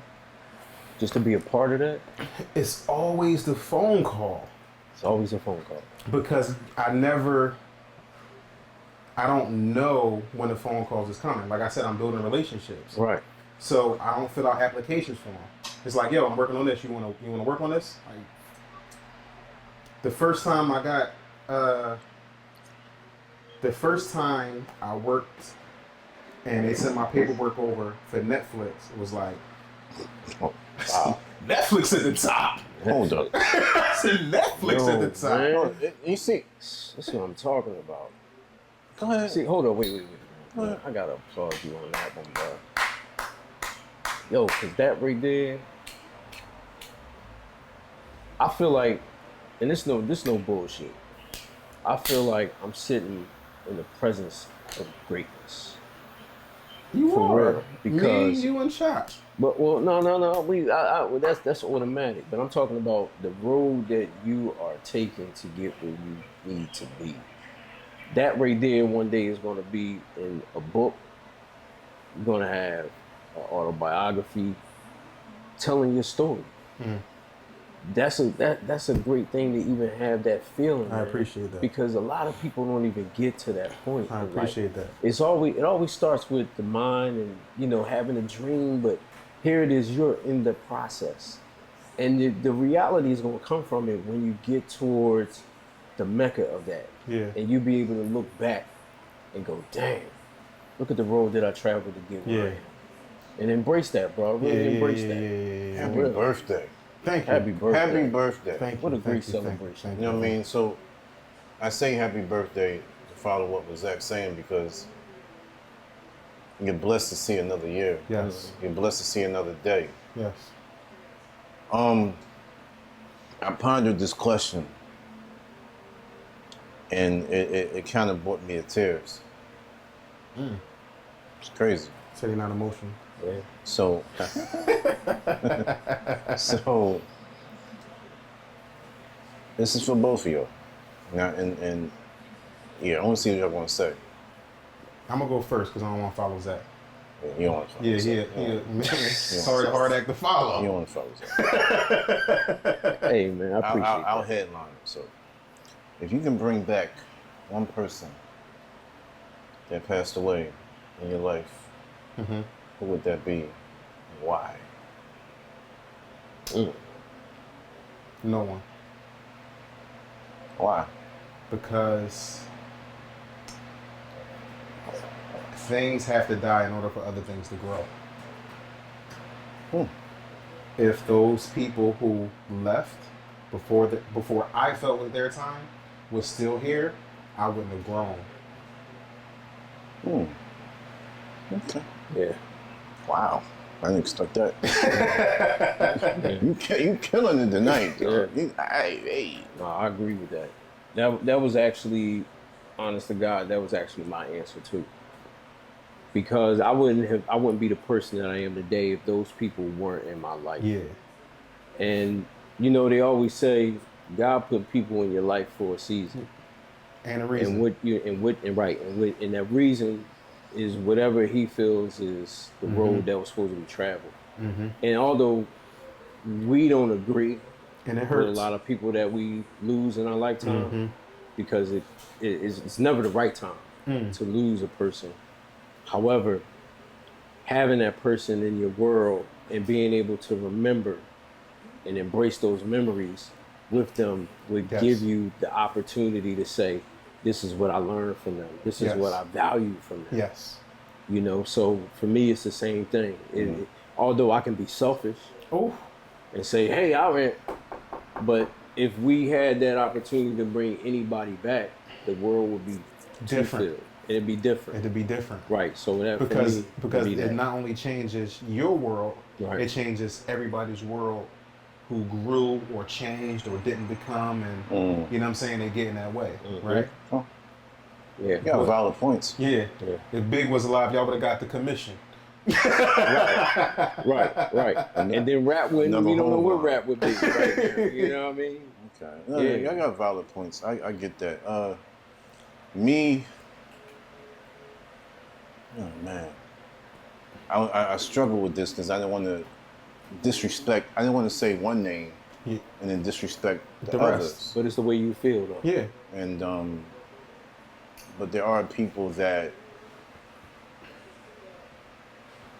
Just to be a part of that? It's always the phone call. It's always a phone call. Because I don't know when the phone calls is coming. Like I said, I'm building relationships. Right. So I don't fill out applications for them. It's like, yo, I'm working on this. You wanna work on this? Like, the first time I worked and they sent my paperwork over for Netflix, it was like, oh, wow. Netflix at the top. Hold up. I said Netflix at the top. Man. You see, That's what I'm talking about. go ahead. See, hold on, wait. I gotta applaud you on that one, bro. Yo, cause that right there, I feel like, and this no bullshit. I feel like I'm sitting in the presence of greatness. You For are. real, because Me, you, and Shot. But well, no. Well, that's automatic. But I'm talking about the road that you are taking to get where you need to be. That right there, one day is going to be in a book. You're going to have an autobiography telling your story. Mm. That's a great thing to even have that feeling. I appreciate that. Because a lot of people don't even get to that point. I appreciate that. It always starts with the mind and having a dream, but here it is, you're in the process. And the reality is going to come from it when you get towards the mecca of that. Yeah. And you be able to look back and go, damn, look at the road that I traveled to get where I am. And embrace that, bro. Really embrace that. Yeah. Happy birthday. Thank you. Happy birthday. Happy birthday. Thank you. What a great Thank you. celebration. You know what I mean? So I say happy birthday to follow what was Zach saying because you're blessed to see another year. Yes. You're blessed to see another day. Yes. I pondered this question and it kind of brought me to tears. It's crazy. Said you're not emotional. Yeah. So, this is for both of y'all. Now, and yeah, I want to see what y'all want to say. I'm gonna go first because I don't want to follow Zach. You don't want to follow Yeah. Hard act to follow. You don't want to follow Zach. Hey, man, I appreciate I'll that. headline it. So, if you can bring back one person that passed away in your life, who would that be? And why? No one. Why? Because things have to die in order for other things to grow. If those people who left before I felt was their time was still here, I wouldn't have grown. Okay. Yeah. Wow. I didn't expect that. You killing it tonight, dog. Hey. No, I agree with that. That was actually, honest to God, that was actually my answer too. Because I wouldn't be the person that I am today if those people weren't in my life. Yeah. And they always say God put people in your life for a season. And a reason. And that reason is whatever he feels is the road that was supposed to be traveled. And although we don't agree and it with hurts a lot of people that we lose in our lifetime, because it's never the right time to lose a person. However, having that person in your world and being able to remember and embrace those memories with them would give you the opportunity to say, this is what I learned from them. This is what I value from them. Yes. So for me, it's the same thing. Although I can be selfish and say, hey, but if we had that opportunity to bring anybody back, the world would be different. It'd be different. Right. So that because it it not only changes your world, it changes everybody's world who grew or changed or didn't become, and you know what I'm saying, they get in that way, right? Oh. Yeah. You got valid points. Yeah. If Big was alive, y'all would have got the commission. Right. And then rap wouldn't, we don't know what rap would be right now. You know what I mean? Okay. No, yeah, I got valid points. I get that. Me, oh man. I struggle with this because I don't want to disrespect. I didn't want to say one name and then disrespect the rest. others. But it's the way you feel, though. Yeah. And but there are people that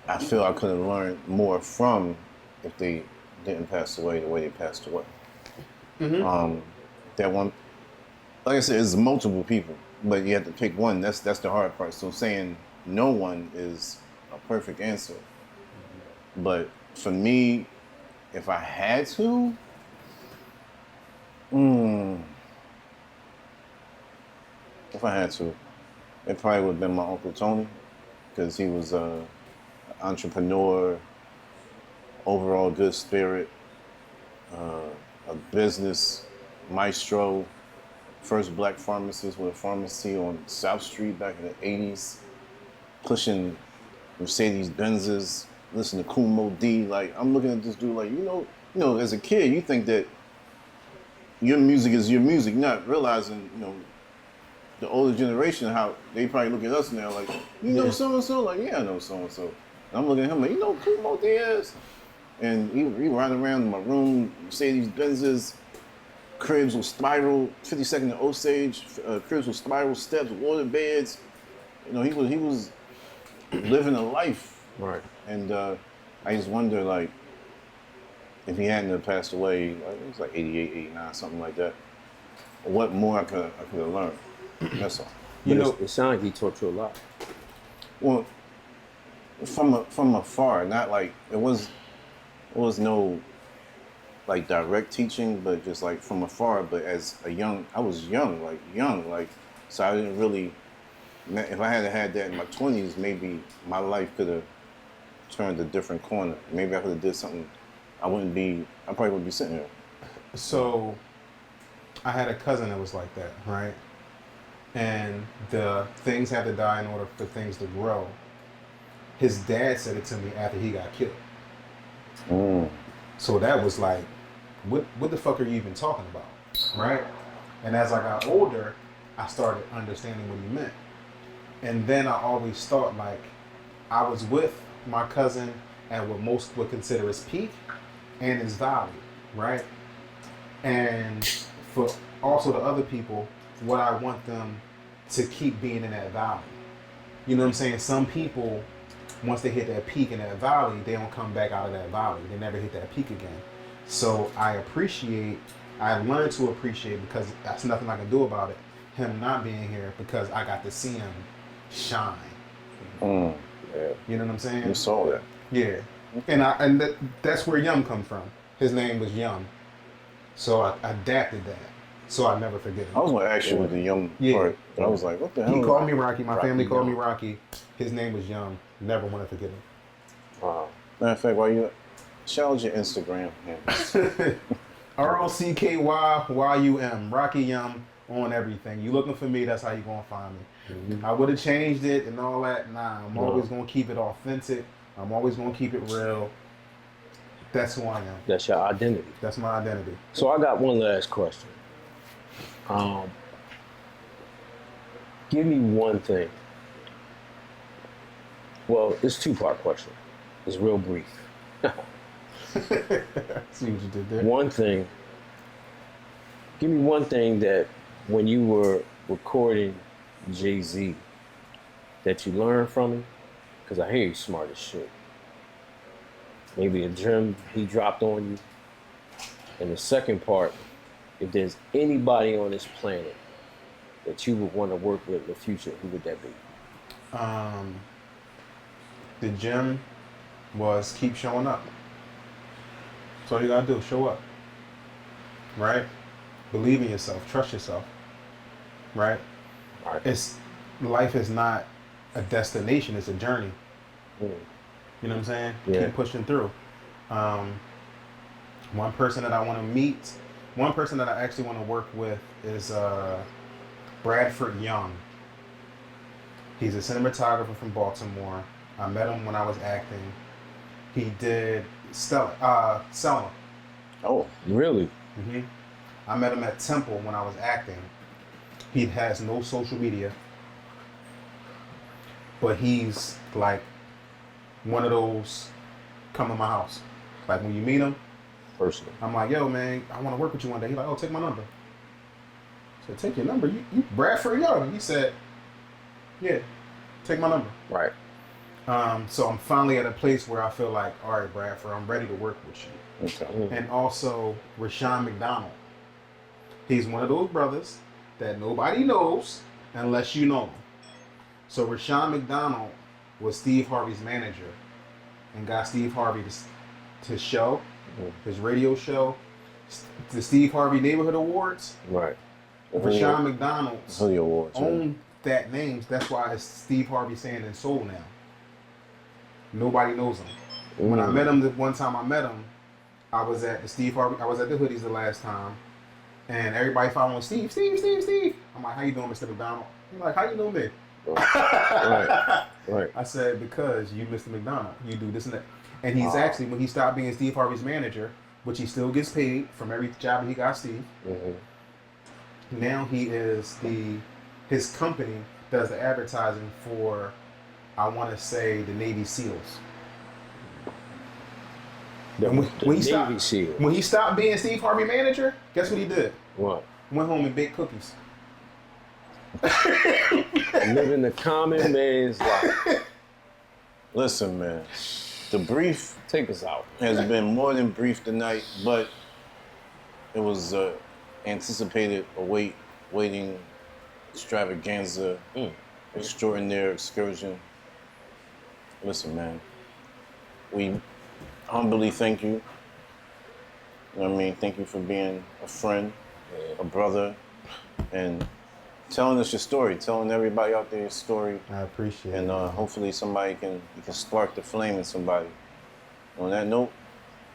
I feel I could have learned more from if they didn't pass away the way they passed away. That one, like I said, it's multiple people, but you have to pick one. That's the hard part. So saying no one is a perfect answer. But for me, if I had to, it probably would have been my Uncle Tony, because he was an entrepreneur, overall good spirit, a business maestro, first black pharmacist with a pharmacy on South Street back in the 80s, pushing Mercedes Benzes, listening to Kumo D. Like, I'm looking at this dude like, you know, as a kid, you think that your music is your music, not realizing, the older generation, how they probably look at us now like, you know so-and-so? Like, yeah, I know so-and-so. And I'm looking at him like, you know Kumo Diaz? And he riding around in my room, Mercedes Benzes, cribs with spiral, 52nd and Osage, cribs with spiral steps, water beds. He was living a life. Right. And I just wonder, like, if he hadn't have passed away, it was like 88, 89, something like that, what more I could have learned. That's all. It sounds like he taught you a lot. Well, from afar, not like it was no like direct teaching, but just like from afar. But as I was young, so I didn't really. If I had that in my 20s, maybe my life could have turned a different corner. Maybe I could have did something. I probably wouldn't be sitting here. So, I had a cousin that was like that, right? And the things had to die in order for things to grow. His dad said it to me after he got killed. So that was like, what the fuck are you even talking about, right? And as I got older, I started understanding what he meant. And then I always thought, like, I was with my cousin at what most would consider his peak and his valley, right? And for also the other people, what I want them to keep being in that valley. You know what I'm saying? Some people, once they hit that peak in that valley, they don't come back out of that valley. They never hit that peak again. So I learned to appreciate, because that's nothing I can do about it, him not being here, because I got to see him shine. Yeah. You know what I'm saying? You saw that. Yeah. And that's where Yum come from. His name was Yum. So I adapted that. So I never forget him. I was going to ask you with the Yum part, but I was like, what the hell? He called me Rocky. My family called me Yum. Rocky. His name was Yum. Never want to forget him. Wow. Matter of fact, while you shout out your Instagram handles. RockyYum. RockyYum on everything. You looking for me, that's how you going to find me. I would have changed it and all that. Nah, I'm always going to keep it authentic. I'm always going to keep it real. That's who I am. That's your identity. That's my identity. So I got one last question. Give me one thing. Well, it's a two-part question. It's real brief. See what you did there? One thing. Give me one thing that when you were recording Jay-Z that you learned from him, because I hear he's smart as shit. Maybe a gem he dropped on you. And the second part, if there's anybody on this planet that you would want to work with in the future, who would that be? The gem was keep showing up. That's all you gotta do, show up. Right? Believe in yourself, trust yourself. Right? Life is not a destination, it's a journey. You know what I'm saying? Yeah. Keep pushing through. One person that I want to meet, one person that I actually want to work with is Bradford Young. He's a cinematographer from Baltimore. I met him when I was acting. He did Selma. Oh, really? Mm-hmm. I met him at Temple when I was acting. He has no social media, but he's like one of those come to my house. Like when you meet him, Personal. I'm like, yo, man, I want to work with you one day. He's like, oh, take my number. I said, take your number? You Bradford Young? He said, yeah, take my number. Right. So I'm finally at a place where I feel like, all right, Bradford, I'm ready to work with you. Okay. And also Rashawn McDonald. He's one of those brothers that nobody knows unless you know him. So Rashawn McDonald was Steve Harvey's manager and got Steve Harvey to show his radio show, the Steve Harvey Neighborhood Awards. Right. Rashawn McDonald Awards, owned that name. That's why it's Steve Harvey Sand and Soul now. Nobody knows him. When I met him, the one time I met him, I was at the Steve Harvey. I was at the Hoodies the last time, and everybody following Steve. I'm like, how you doing, Mr. McDonald? He's like, how you know me? Right. I said, because you, Mr. McDonald, you do this and that. And he's actually, when he stopped being Steve Harvey's manager, which he still gets paid from every job he got, Steve. Now he is his company does the advertising for, I want to say, the Navy SEALs. When he stopped being Steve Harvey manager, guess what he did? What? Went home and baked cookies. Living the common man's life. Listen, man. The brief Take us out. has been more than brief tonight, but it was anticipated, waiting extravaganza, extraordinaire excursion. Listen, man. We humbly thank you. You know what I mean? Thank you for being a friend, a brother, and telling us your story, telling everybody out there your story. I appreciate it. And hopefully you can spark the flame in somebody. On that note,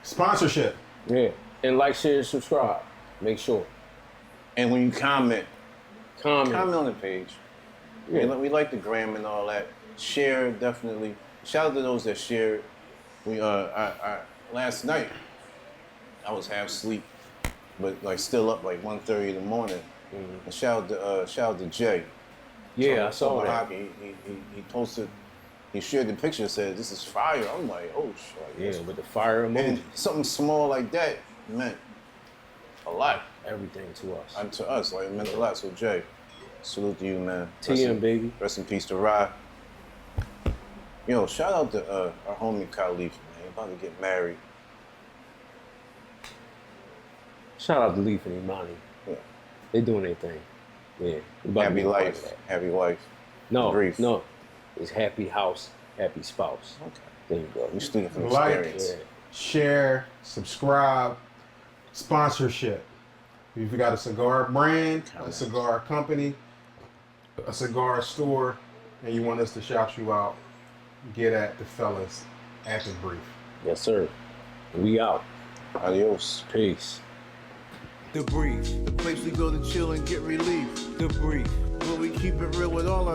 sponsorship. Yeah. And like, share, and subscribe. Make sure. And when you comment on the page. Yeah. We like the gram and all that. Share, definitely. Shout out to those that shared. We last night I was half asleep, but like still up like 1:30 in the morning. And shout out to Jay. Yeah, I saw that. Hockey. He posted. He shared the picture and said, "This is fire." I'm like, "Oh shit!" Yeah, with the fire emoji. And something small like that meant a lot. Everything to us. And to us, like, it meant a lot. So Jay, salute to you, man. TM, baby. Rest in peace to Rye. Yo, shout out to our homie Khalif, man. He's about to get married. Shout out to Leaf and Imani. Yeah. They doing their thing. Yeah. Happy life. Happy wife. No, Brief. no. It's happy house, happy spouse. Okay. There you go. You speaking from Like, experience. share, subscribe, sponsorship. If you got a cigar brand, a cigar company, a cigar store, and you want us to shout you out, get at the fellas at the brief. Yes, sir. We out. Adios. Peace. The Brief, the place we go to chill and get relief. The Brief, where we keep it real with all our